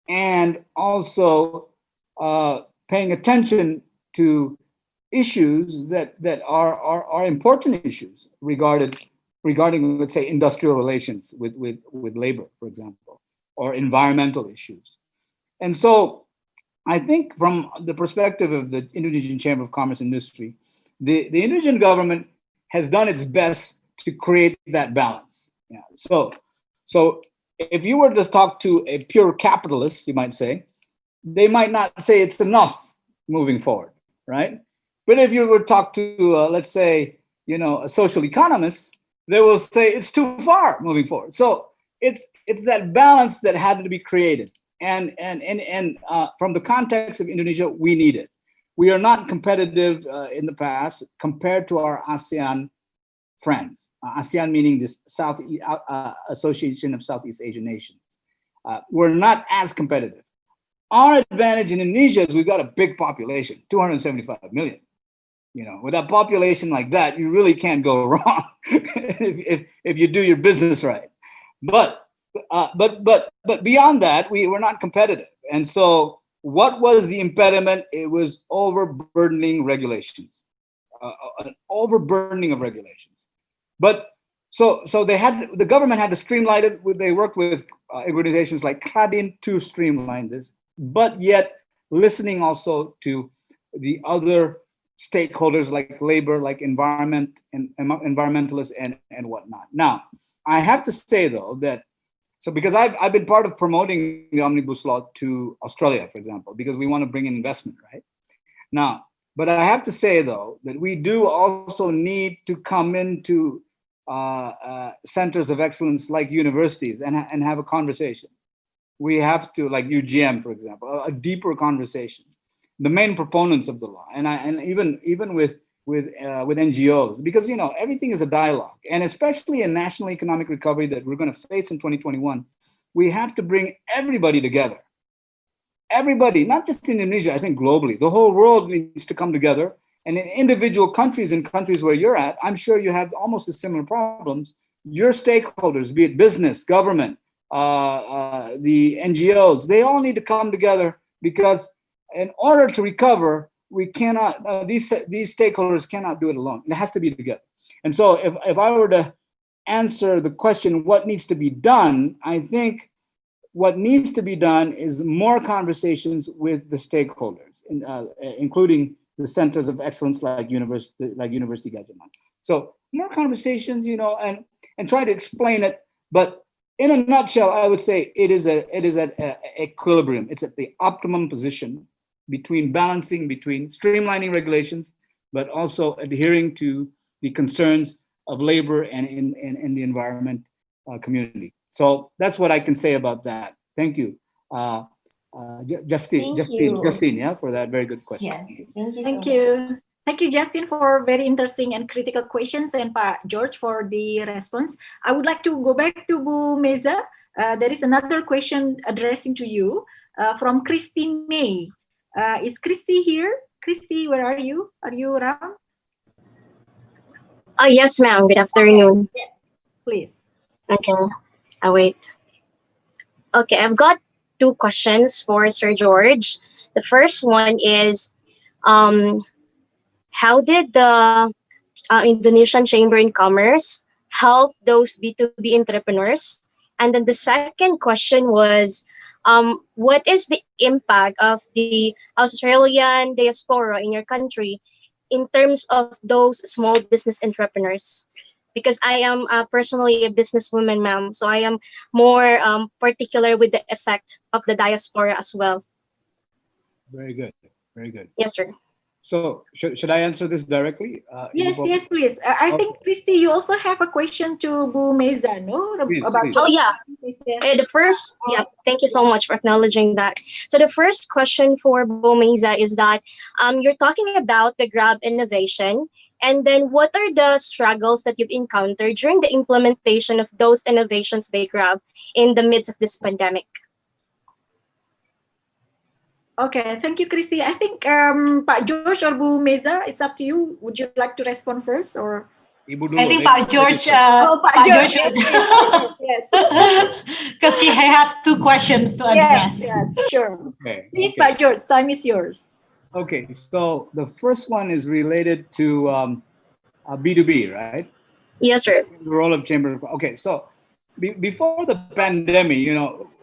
and also paying attention to issues that are important issues regarding, let's say, industrial relations with labor, for example, or environmental issues. And so I think from the perspective of the Indonesian Chamber of Commerce and Industry, the Indonesian government has done its best to create that balance. Yeah. So if you were to talk to a pure capitalist, you might say, they might not say it's enough moving forward, right? But if you were to talk to, let's say, a social economist, they will say it's too far moving forward. So it's that balance that had to be created. And from the context of Indonesia, we need it. We are not competitive in the past compared to our ASEAN friends. ASEAN meaning this Association of Southeast Asian Nations. We're not as competitive. Our advantage in Indonesia is we've got a big population, 275 million. With a population like that, you really can't go wrong if you do your business right. But beyond that, we're not competitive. And so what was the impediment? It was overburdening regulations, an overburdening of regulations. But so the government had to streamline it. They worked with organizations like KADIN to streamline this, but yet listening also to the other stakeholders like labor, like environment and environmentalists and whatnot. Now, I have to say though that, because I've been part of promoting the Omnibus Law to Australia, for example, because we want to bring in investment, right? Now, but I have to say though that we do also need to come into centers of excellence like universities and have a conversation. We have to, like UGM, for example, a deeper conversation. The main proponents of the law, and even with NGOs, because everything is a dialogue, and especially in national economic recovery that we're going to face in 2021, we have to bring everybody together. Everybody, not just in Indonesia, I think globally, the whole world needs to come together. And in individual countries, in countries where you're at, I'm sure you have almost the similar problems. Your stakeholders, be it business, government, the NGOs, they all need to come together, because in order to recover, we cannot, these stakeholders cannot do it alone. It has to be together. And so if I were to answer the question, what needs to be done, I think what needs to be done is more conversations with the stakeholders, including the centers of excellence like University Gajah. So more conversations, and try to explain it. But in a nutshell, I would say it is at equilibrium. It's at the optimum position between streamlining regulations, but also adhering to the concerns of labor and in the environment community. So that's what I can say about that. Thank you. Justine, yeah, for that very good question. Yes, thank you so Thank much. you. Thank you, Justin, for very interesting and critical questions, and Pak George for the response. I would like to go back to Bu Meza. There is another question addressing to you from Christy May. Is Christy here? Christy, where are you? Are you around? Oh, yes, ma'am. Good afternoon. Yes, please. Okay, I'll wait. Okay, I've got two questions for Sir George. The first one is, um, how did the Indonesian Chamber in Commerce help those B2B entrepreneurs? And then the second question was, what is the impact of the Australian diaspora in your country in terms of those small business entrepreneurs? Because I am personally a businesswoman, ma'am, so I am more particular with the effect of the diaspora as well. Very good. Very good. Yes, sir. So should I answer this directly? Yes, yes, please. I think, Christy, you also have a question to Bu Meza, no? Please. Oh, yeah. The first, yeah, thank you so much for acknowledging that. So the first question for Bomeza is that you're talking about the Grab innovation, and then what are the struggles that you've encountered during the implementation of those innovations by Grab in the midst of this pandemic? Okay, thank you, Christy. I think Pak George or Bu Meza, it's up to you. Would you like to respond first, or? I think Pak George. Pak George. Yes, because he has two questions to address. Yes, sure. Okay. Please, Pak George, time is yours. Okay, so the first one is related to B2B, right? Yes, sir. The role of chamber. Okay, so before the pandemic,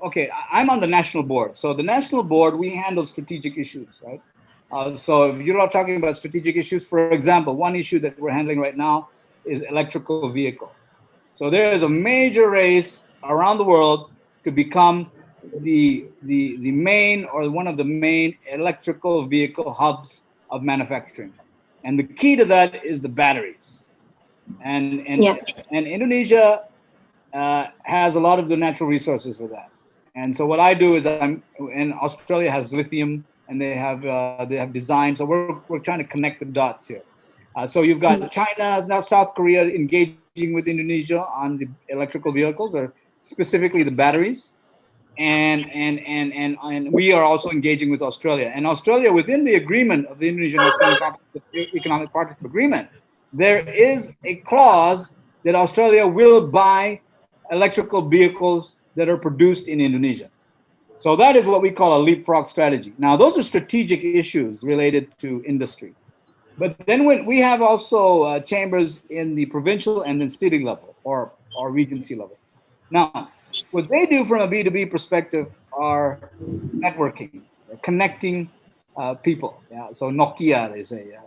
okay, I'm on the national board. So the national board, we handle strategic issues, right? So if you're not talking about strategic issues, for example, one issue that we're handling right now is electrical vehicle. So there is a major race around the world to become the main or one of the main electrical vehicle hubs of manufacturing. And the key to that is the batteries. And Yes. and Indonesia has a lot of the natural resources for that. And so what I do is and Australia has lithium, and they have design. So we're trying to connect the dots here. So you've got China, now South Korea engaging with Indonesia on the electrical vehicles, or specifically the batteries. And we are also engaging with Australia. And Australia, within the agreement of the Indonesian-Australian Economic Partnership Agreement, there is a clause that Australia will buy electrical vehicles that are produced in Indonesia. So that is what we call a leapfrog strategy. Now, those are strategic issues related to industry. But then when we have also chambers in the provincial and then city level or regency level. Now, what they do from a B2B perspective are networking, connecting people. Yeah, so Nokia, they say,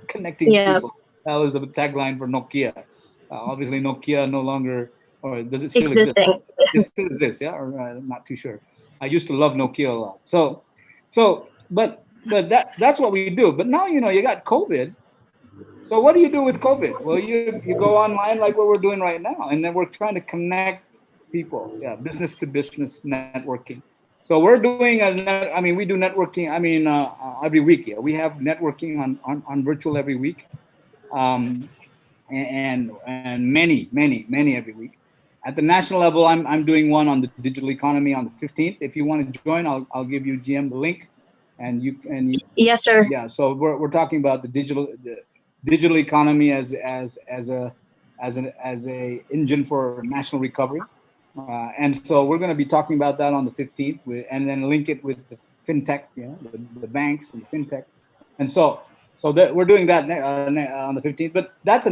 connecting people. That was the tagline for Nokia. Obviously, Nokia no longer, or does it still exist? It still exists, yeah, or I'm not too sure. I used to love Nokia a lot. But that's what we do. But now, you got COVID. So what do you do with COVID? Well, you go online like what we're doing right now, and then we're trying to connect people, business to business networking. So we're doing we do networking. Every week. Yeah, we have networking on virtual every week, and many every week. At the national level, I'm doing one on the digital economy on the 15th. If you want to join, I'll give you GM the link, and you. Yes, sir. Yeah. So we're talking about the digital economy as a engine for national recovery. And so we're going to be talking about that on the 15th, and then link it with the fintech, the banks and the fintech. And so that we're doing that on the 15th. But that's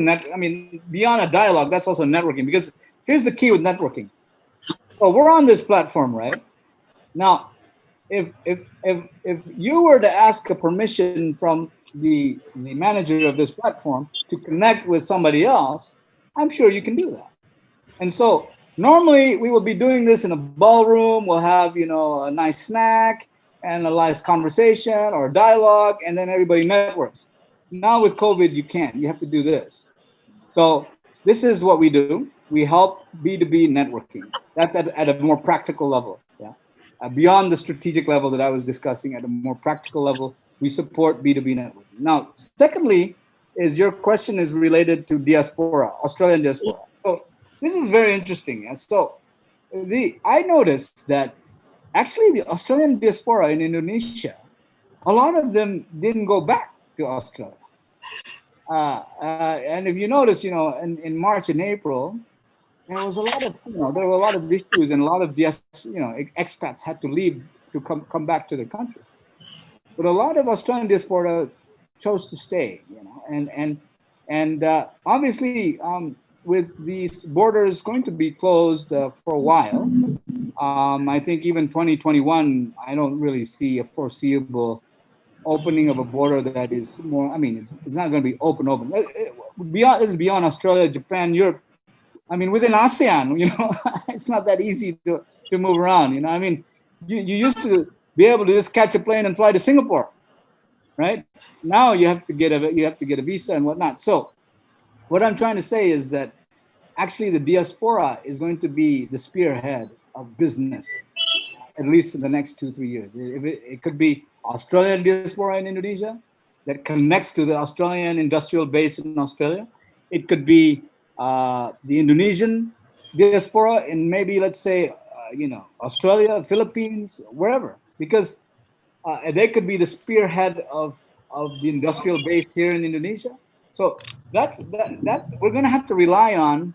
beyond a dialogue, that's also networking, because here's the key with networking. So we're on this platform, right? Now, if you were to ask a permission from the manager of this platform to connect with somebody else, I'm sure you can do that. And so normally we will be doing this in a ballroom. We'll have, a nice snack and a nice conversation or a dialogue, and then everybody networks. Now with COVID, you can't. You have to do this. So this is what we do. we help B2B networking. That's at a more practical level. Yeah. Beyond the strategic level that I was discussing, at a more practical level, we support B2B networking. Now, secondly, is your question is related to diaspora, Australian diaspora. So this is very interesting. And so I noticed that actually the Australian diaspora in Indonesia, a lot of them didn't go back to Australia. And if you notice, in March and April, there was a lot of, there were a lot of issues, and a lot of expats had to leave to come back to their country. But a lot of Australian diaspora chose to stay, and obviously with these borders going to be closed for a while, I think even 2021, I don't really see a foreseeable opening of a border that is more. I mean, it's not going to be open. This is beyond Australia, Japan, Europe. I mean, within ASEAN, it's not that easy to move around. I mean, you used to be able to just catch a plane and fly to Singapore, right? Now you have to get a visa and whatnot. So, what I'm trying to say is that actually the diaspora is going to be the spearhead of business, at least in the next 2-3 years. It could be Australian diaspora in Indonesia that connects to the Australian industrial base in Australia. It could be the Indonesian diaspora in maybe, let's say, Australia, Philippines, wherever, because they could be the spearhead of the industrial base here in Indonesia. So that's we're going to have to rely on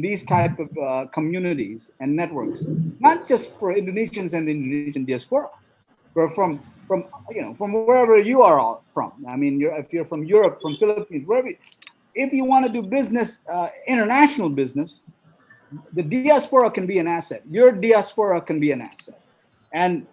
these type of communities and networks, not just for Indonesians and the Indonesian diaspora, but from wherever you are all from. I mean, if you're from Europe, from Philippines, wherever. If you want to do business, international business, the diaspora can be an asset. Your diaspora can be an asset. And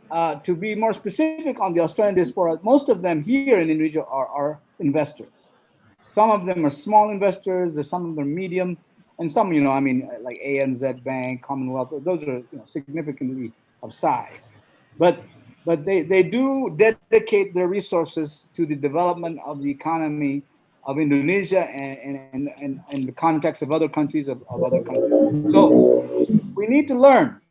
to be more specific on the Australian diaspora, most of them here in Indonesia are investors. Some of them are small investors. There's some of them are medium, and some, like ANZ Bank, Commonwealth. Those are significantly of size. But they do dedicate their resources to the development of the economy of Indonesia and the context of other countries of other countries. So we need to learn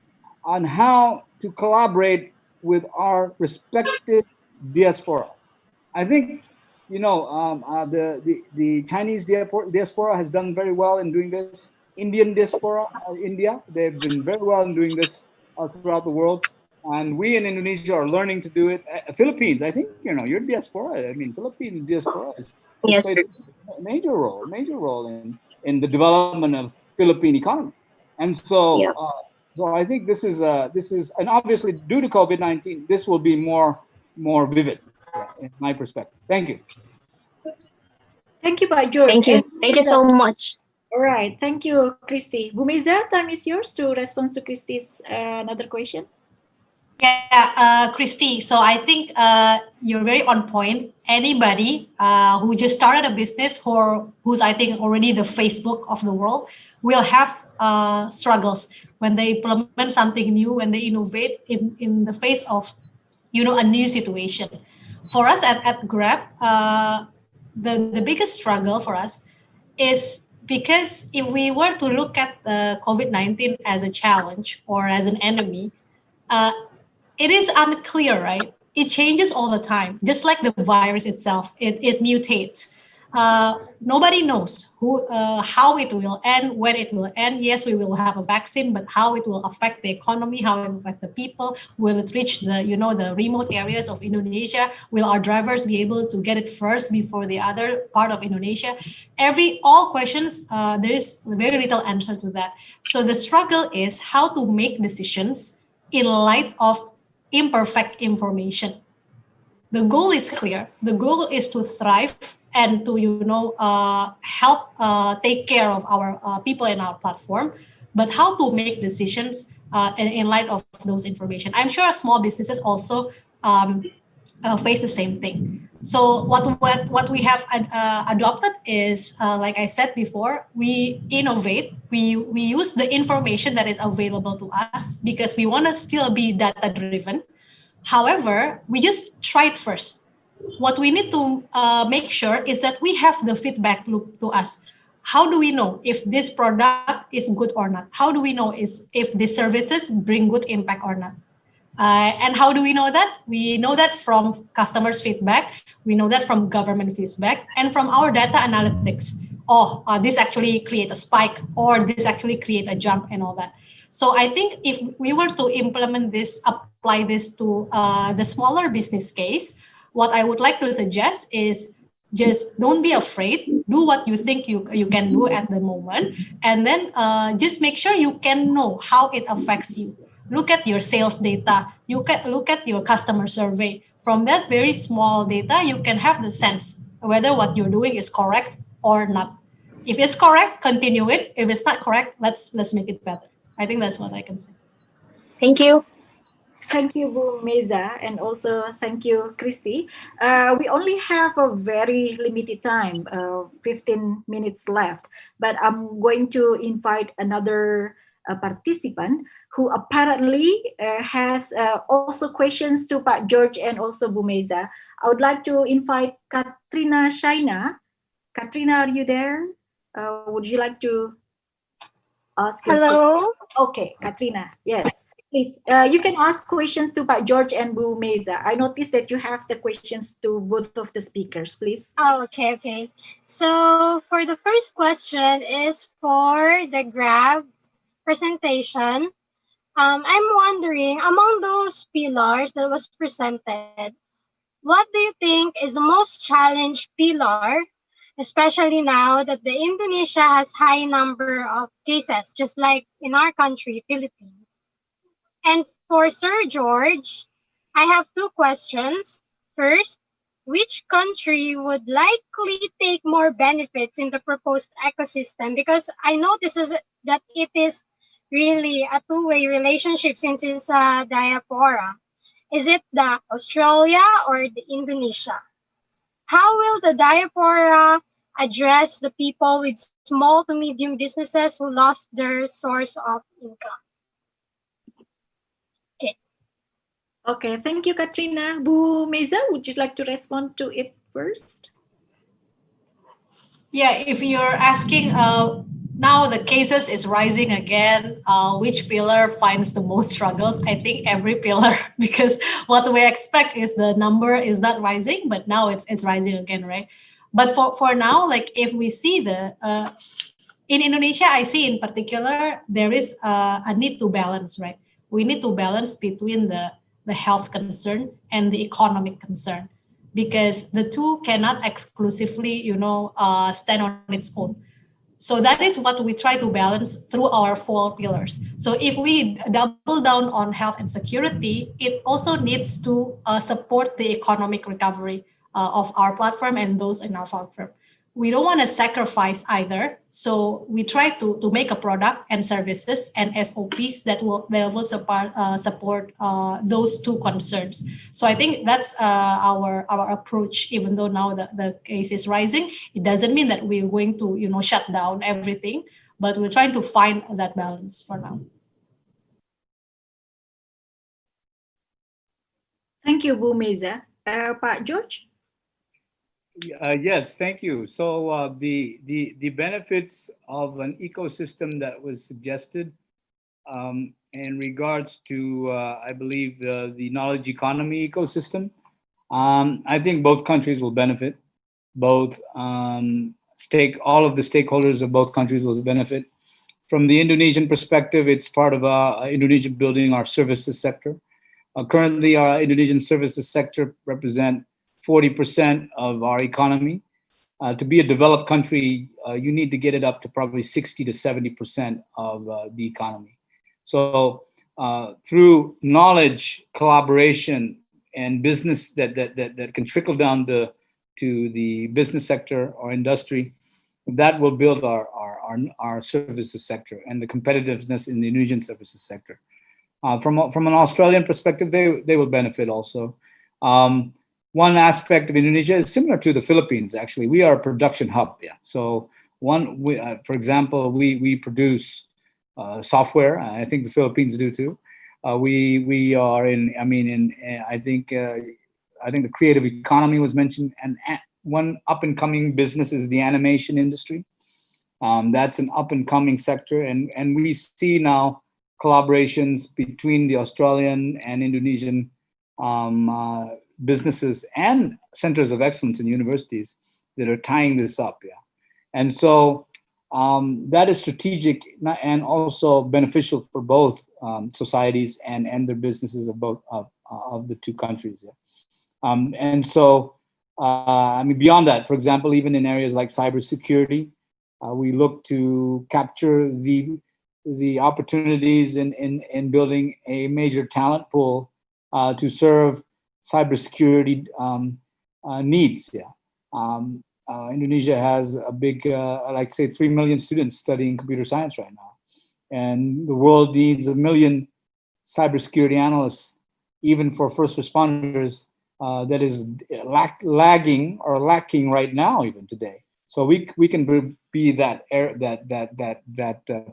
on how to collaborate with our respective diasporas. I think the Chinese diaspora has done very well in doing this. Indian diaspora, India, they've been very well in doing this throughout the world. And we in Indonesia are learning to do it. Philippines, I think, your diaspora, Philippine diaspora has played a major role in the development of Philippine economy. And so, so I think this is, and obviously due to COVID-19, this will be more vivid in my perspective. Thank you. Thank you, Pak George. Thank you so much. All right, thank you, Christy. Bu Meza, time is yours to respond to Christy's another question. Yeah, Christy. So I think you're very on point. Anybody who just started a business who's I think already the Facebook of the world will have struggles when they implement something new, when they innovate in the face of a new situation. For us at Grab, the biggest struggle for us is because if we were to look at COVID-19 as a challenge or as an enemy, it is unclear, right? It changes all the time, just like the virus itself. It mutates. Nobody knows how it will end, when it will end. Yes, we will have a vaccine, but how it will affect the economy, how it will affect the people, will it reach the remote areas of Indonesia? Will our drivers be able to get it first before the other part of Indonesia? All questions, there is very little answer to that. So the struggle is how to make decisions in light of imperfect information. The goal is clear. The goal is to thrive and to help take care of our people in our platform. But how to make decisions in light of those information? I'm sure small businesses also face the same thing. So what we have adopted is, like I've said before, we innovate. We use the information that is available to us because we want to still be data driven. However, we just try it first. What we need to make sure is that we have the feedback loop to us. how do we know if this product is good or not? How do we know if the services bring good impact or not? And how do we know that? We know that from customers' feedback, we know that from government feedback, and from our data analytics. Oh, this actually create a spike, or this actually create a jump, and all that. So I think if we were to implement this, apply this to the smaller business case, what I would like to suggest is just don't be afraid. Do what you think you can do at the moment, and then just make sure you can know how it affects you. Look at your sales data. You can look at your customer survey. From that very small data, you can have the sense whether what you're doing is correct or not. If it's correct, continue it. If it's not correct, let's make it better. I think that's what I can say. Thank you. Thank you, Bu Meza, and also thank you, Christy. We only have a very limited time, 15 minutes left, but I'm going to invite another participant who apparently has also questions to Pak George and also Bu Meza. I would like to invite Katrina Shaina. Katrina, are you there? Would you like to ask your Hello. question? Okay, Katrina, yes. Please, you can ask questions to Pak George and Bu Meza. I noticed that you have the questions to both of the speakers, please. Oh, okay. So for the first question is for the Grab presentation. I'm wondering, among those pillars that was presented, what do you think is the most challenged pillar, especially now that the Indonesia has high number of cases, just like in our country, Philippines? And for Sir George, I have two questions. First, which country would likely take more benefits in the proposed ecosystem? Because I notice that it is really a two-way relationship since it's a diaspora. Is it the Australia or the Indonesia? How will the diaspora address the people with small to medium businesses who lost their source of income? Okay. Okay, thank you, Katrina. Bu Meza, would you like to respond to it first? Yeah, if you're asking now the cases is rising again, which pillar finds the most struggles? I think every pillar, because what we expect is the number is not rising, but now it's rising again, right? But for now, like if we see the in Indonesia, I see in particular there is a need to balance, right? We need to balance between the health concern and the economic concern, because the two cannot exclusively, stand on its own. So that is what we try to balance through our 4 pillars. So if we double down on health and security, it also needs to support the economic recovery of our platform and those in our platform. We don't want to sacrifice either. So we try to make a product and services and SOPs that will support those two concerns. So I think that's our approach. Even though now the case is rising, it doesn't mean that we're going to shut down everything, but we're trying to find that balance for now. Thank you, Bu Meza. Pak George? Yes, thank you. So the benefits of an ecosystem that was suggested in regards to, I believe, the knowledge economy ecosystem, I think both countries will benefit. Both all of the stakeholders of both countries will benefit. From the Indonesian perspective, it's part of Indonesia building our services sector. Currently, our Indonesian services sector represent 40% of our economy. To be a developed country, you need to get it up to probably 60 to 70% of the economy. So through knowledge, collaboration, and business that can trickle down to the business sector or industry, that will build our services sector and the competitiveness in the Indonesian services sector. From an Australian perspective, they will benefit also. One aspect of Indonesia is similar to the Philippines. Actually, we are a production hub. Yeah. So for example, we produce software. I think the Philippines do too. We are in. I think the creative economy was mentioned, and one up and coming business is the animation industry. That's an up and coming sector, and we see now collaborations between the Australian and Indonesian businesses and centers of excellence in universities that are tying this up. Yeah, and so that is strategic and also beneficial for both societies and their businesses of both of the two countries. Yeah. And so, I mean, beyond that, for example, even in areas like cybersecurity, we look to capture the opportunities in building a major talent pool to serve cybersecurity needs. Yeah. Indonesia has a big, like say, 3 million students studying computer science right now. And the world needs 1 million cybersecurity analysts, even for first responders, that is lagging or lacking right now, even today. So we can be that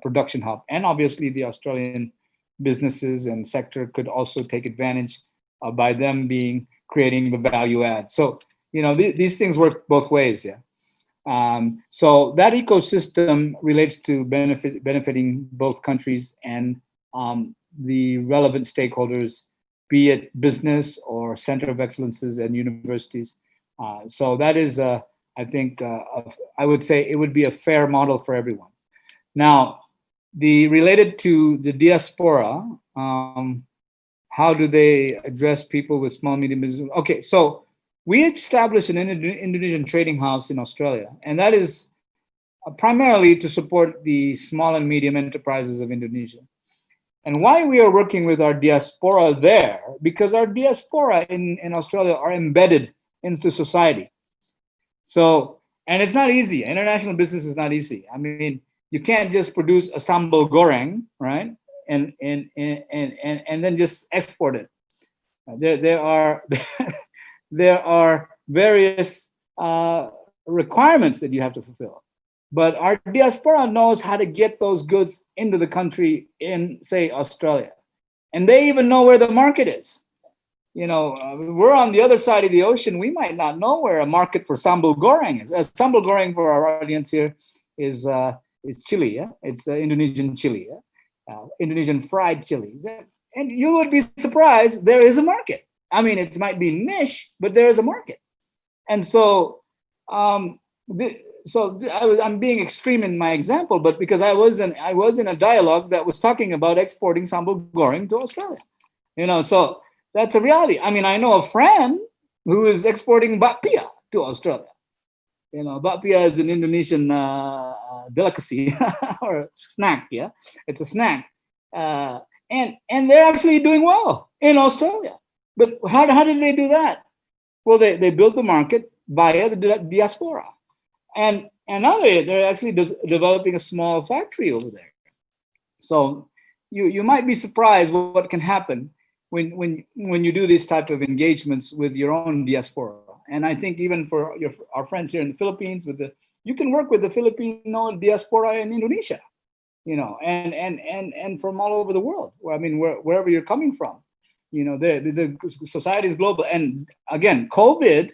production hub, and obviously the Australian businesses and sector could also take advantage by them creating the value add. So these things work both ways. Yeah. So that ecosystem relates to benefiting both countries and the relevant stakeholders, be it business or center of excellences and universities. So that is, I think, I would say it would be a fair model for everyone. Now, related to the diaspora, how do they address people with small, medium business? Okay, so we established an Indonesian trading house in Australia, and that is primarily to support the small and medium enterprises of Indonesia. And why we are working with our diaspora there, because our diaspora in Australia are embedded into society. So, and it's not easy. International business is not easy. I mean, you can't just produce a sambal goreng, right? And then just export it. There are various requirements that you have to fulfill. But our diaspora knows how to get those goods into the country in, say, Australia. And they even know where the market is. We're on the other side of the ocean. We might not know where a market for sambal goreng is. Sambal goreng, for our audience here, is chili. Yeah? It's Indonesian chili. Yeah? Indonesian fried chili. And you would be surprised, there is a market. I mean, it might be niche, but there is a market. And so, I'm being extreme in my example, but because I was in a dialogue that was talking about exporting sambal goreng to Australia. So that's a reality. I mean, I know a friend who is exporting bakpia to Australia. Bakpia is an Indonesian delicacy or snack. Yeah, it's a snack, and they're actually doing well in Australia. But how did they do that? Well, they built the market via the diaspora. And now they're actually developing a small factory over there. So you might be surprised what can happen when you do these type of engagements with your own diaspora. And I think even for our friends here in the Philippines, you can work with the Filipino diaspora in Indonesia, and from all over the world. Wherever you're coming from, the society is global. And again, COVID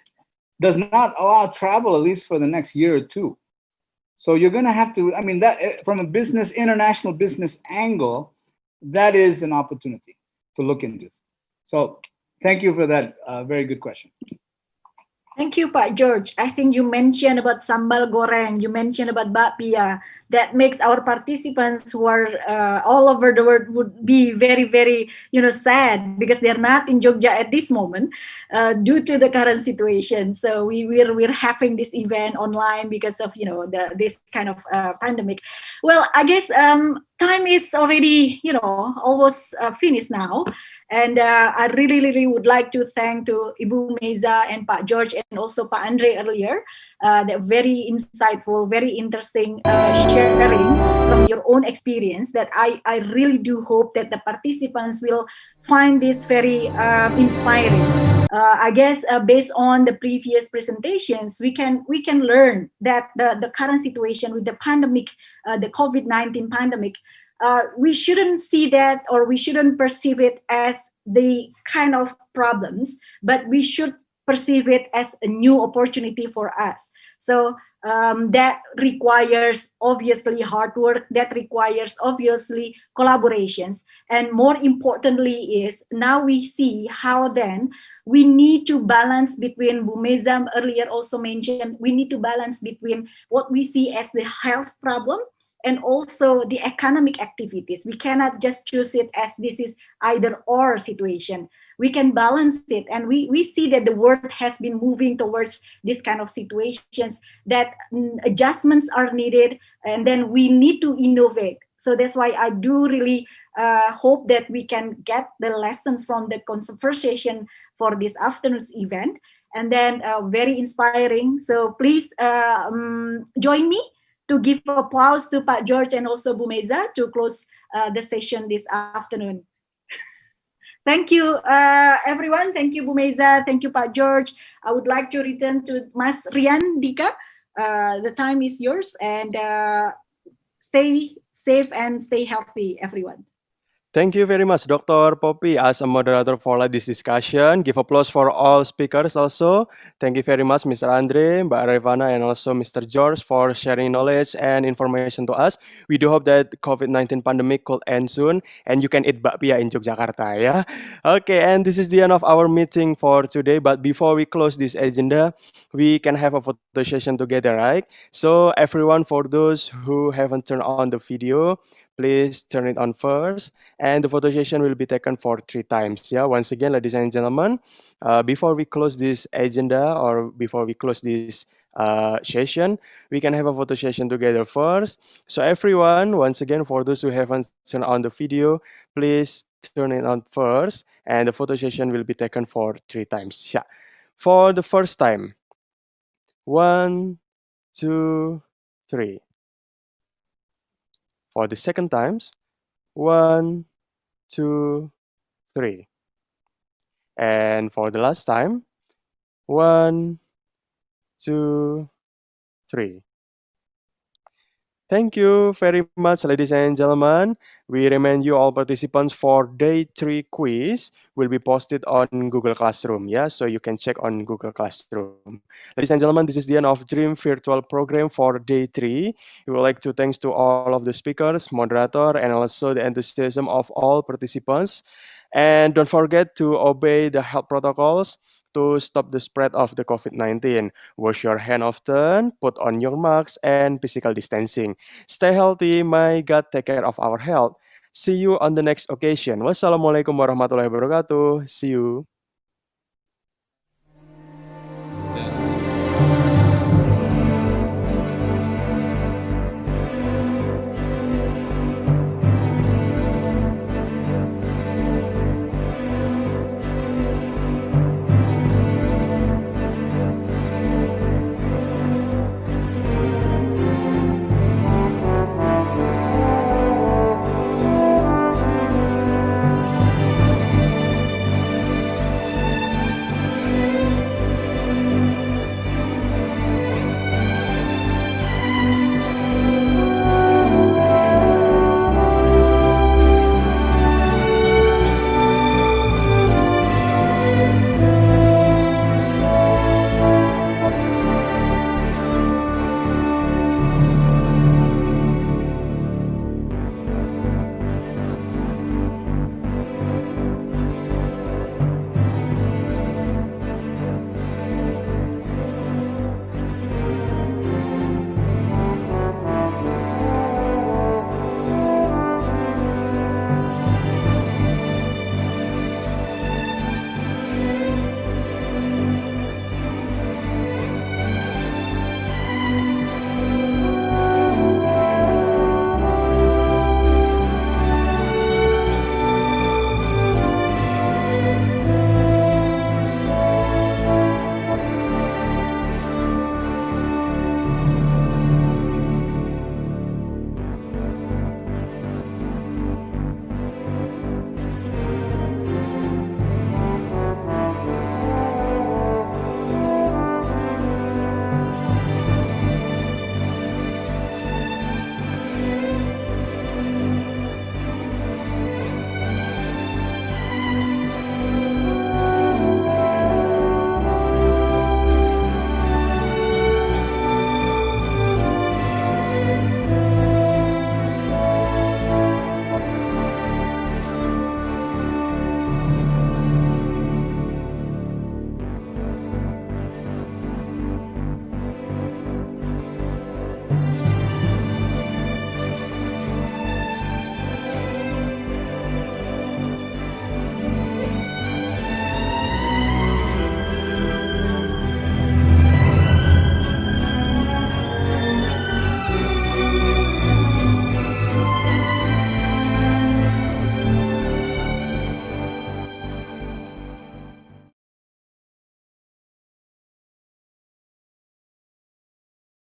does not allow travel, at least for the next year or two. So you're going to have to, that from a international business angle, that is an opportunity to look into. So thank you for that very good question. Thank you, Pak George. I think you mentioned about sambal goreng, you mentioned about bakpia. That makes our participants who are all over the world would be very, very, sad because they're not in Jogja at this moment due to the current situation. So we're having this event online because of this kind of pandemic. Well, I guess time is already almost finished now. And I really would like to thank to Ibu Meza and Pak George and also Pak Andre earlier. They're very insightful, very interesting sharing from your own experience that I really do hope that the participants will find this very inspiring. I guess based on the previous presentations, we can learn that the current situation with the pandemic, the COVID-19 pandemic, we shouldn't see that or we shouldn't perceive it as the kind of problems, but we should perceive it as a new opportunity for us. So that requires obviously hard work, that requires obviously collaborations. And more importantly is now we see how then we need to balance between, Bumezam earlier also mentioned, we need to balance between what we see as the health problem and also the economic activities. We cannot just choose it as this is either or situation. We can balance it, and we see that the world has been moving towards this kind of situations, that adjustments are needed, and then we need to innovate. So that's why I do really hope that we can get the lessons from the conversation for this afternoon's event, and then very inspiring. So please join me to give applause to Pak George and also Bu Meza to close the session this afternoon. Thank you, everyone. Thank you, Bu Meza. Thank you, Pak George. I would like to return to Mas Rian Dika. The time is yours, and stay safe and stay healthy, everyone. Thank you very much, Dr. Poppy, as a moderator for this discussion. Give applause for all speakers also. Thank you very much, Mr. Andre, Mbak Revana, and also Mr. George for sharing knowledge and information to us. We do hope that COVID-19 pandemic could end soon and you can eat bakpia in Yogyakarta, yeah? Okay, and this is the end of our meeting for today. But before we close this agenda, we can have a photo session together, right? So everyone, for those who haven't turned on the video, please turn it on first, and the photo session will be taken for 3 times. Yeah, once again, ladies and gentlemen, before we close this agenda or before we close this session, we can have a photo session together first. So everyone, once again, for those who haven't turned on the video, please turn it on first, and the photo session will be taken for 3 times. Yeah, for the first time, 1, 2, 3. For the second times, 1, 2, 3. And for the last time, 1, 2, 3. Thank you very much, ladies and gentlemen. We remind you all participants for day 3 quiz will be posted on Google Classroom. Yeah, so you can check on Google Classroom. Ladies and gentlemen, this is the end of DREaM virtual program for day 3. We would like to thanks to all of the speakers, moderator, and also the enthusiasm of all participants. And don't forget to obey the health protocols to stop the spread of the COVID-19. Wash your hand often, put on your masks, and physical distancing. Stay healthy. May God take care of our health. See you on the next occasion. Wassalamualaikum warahmatullahi wabarakatuh. See you.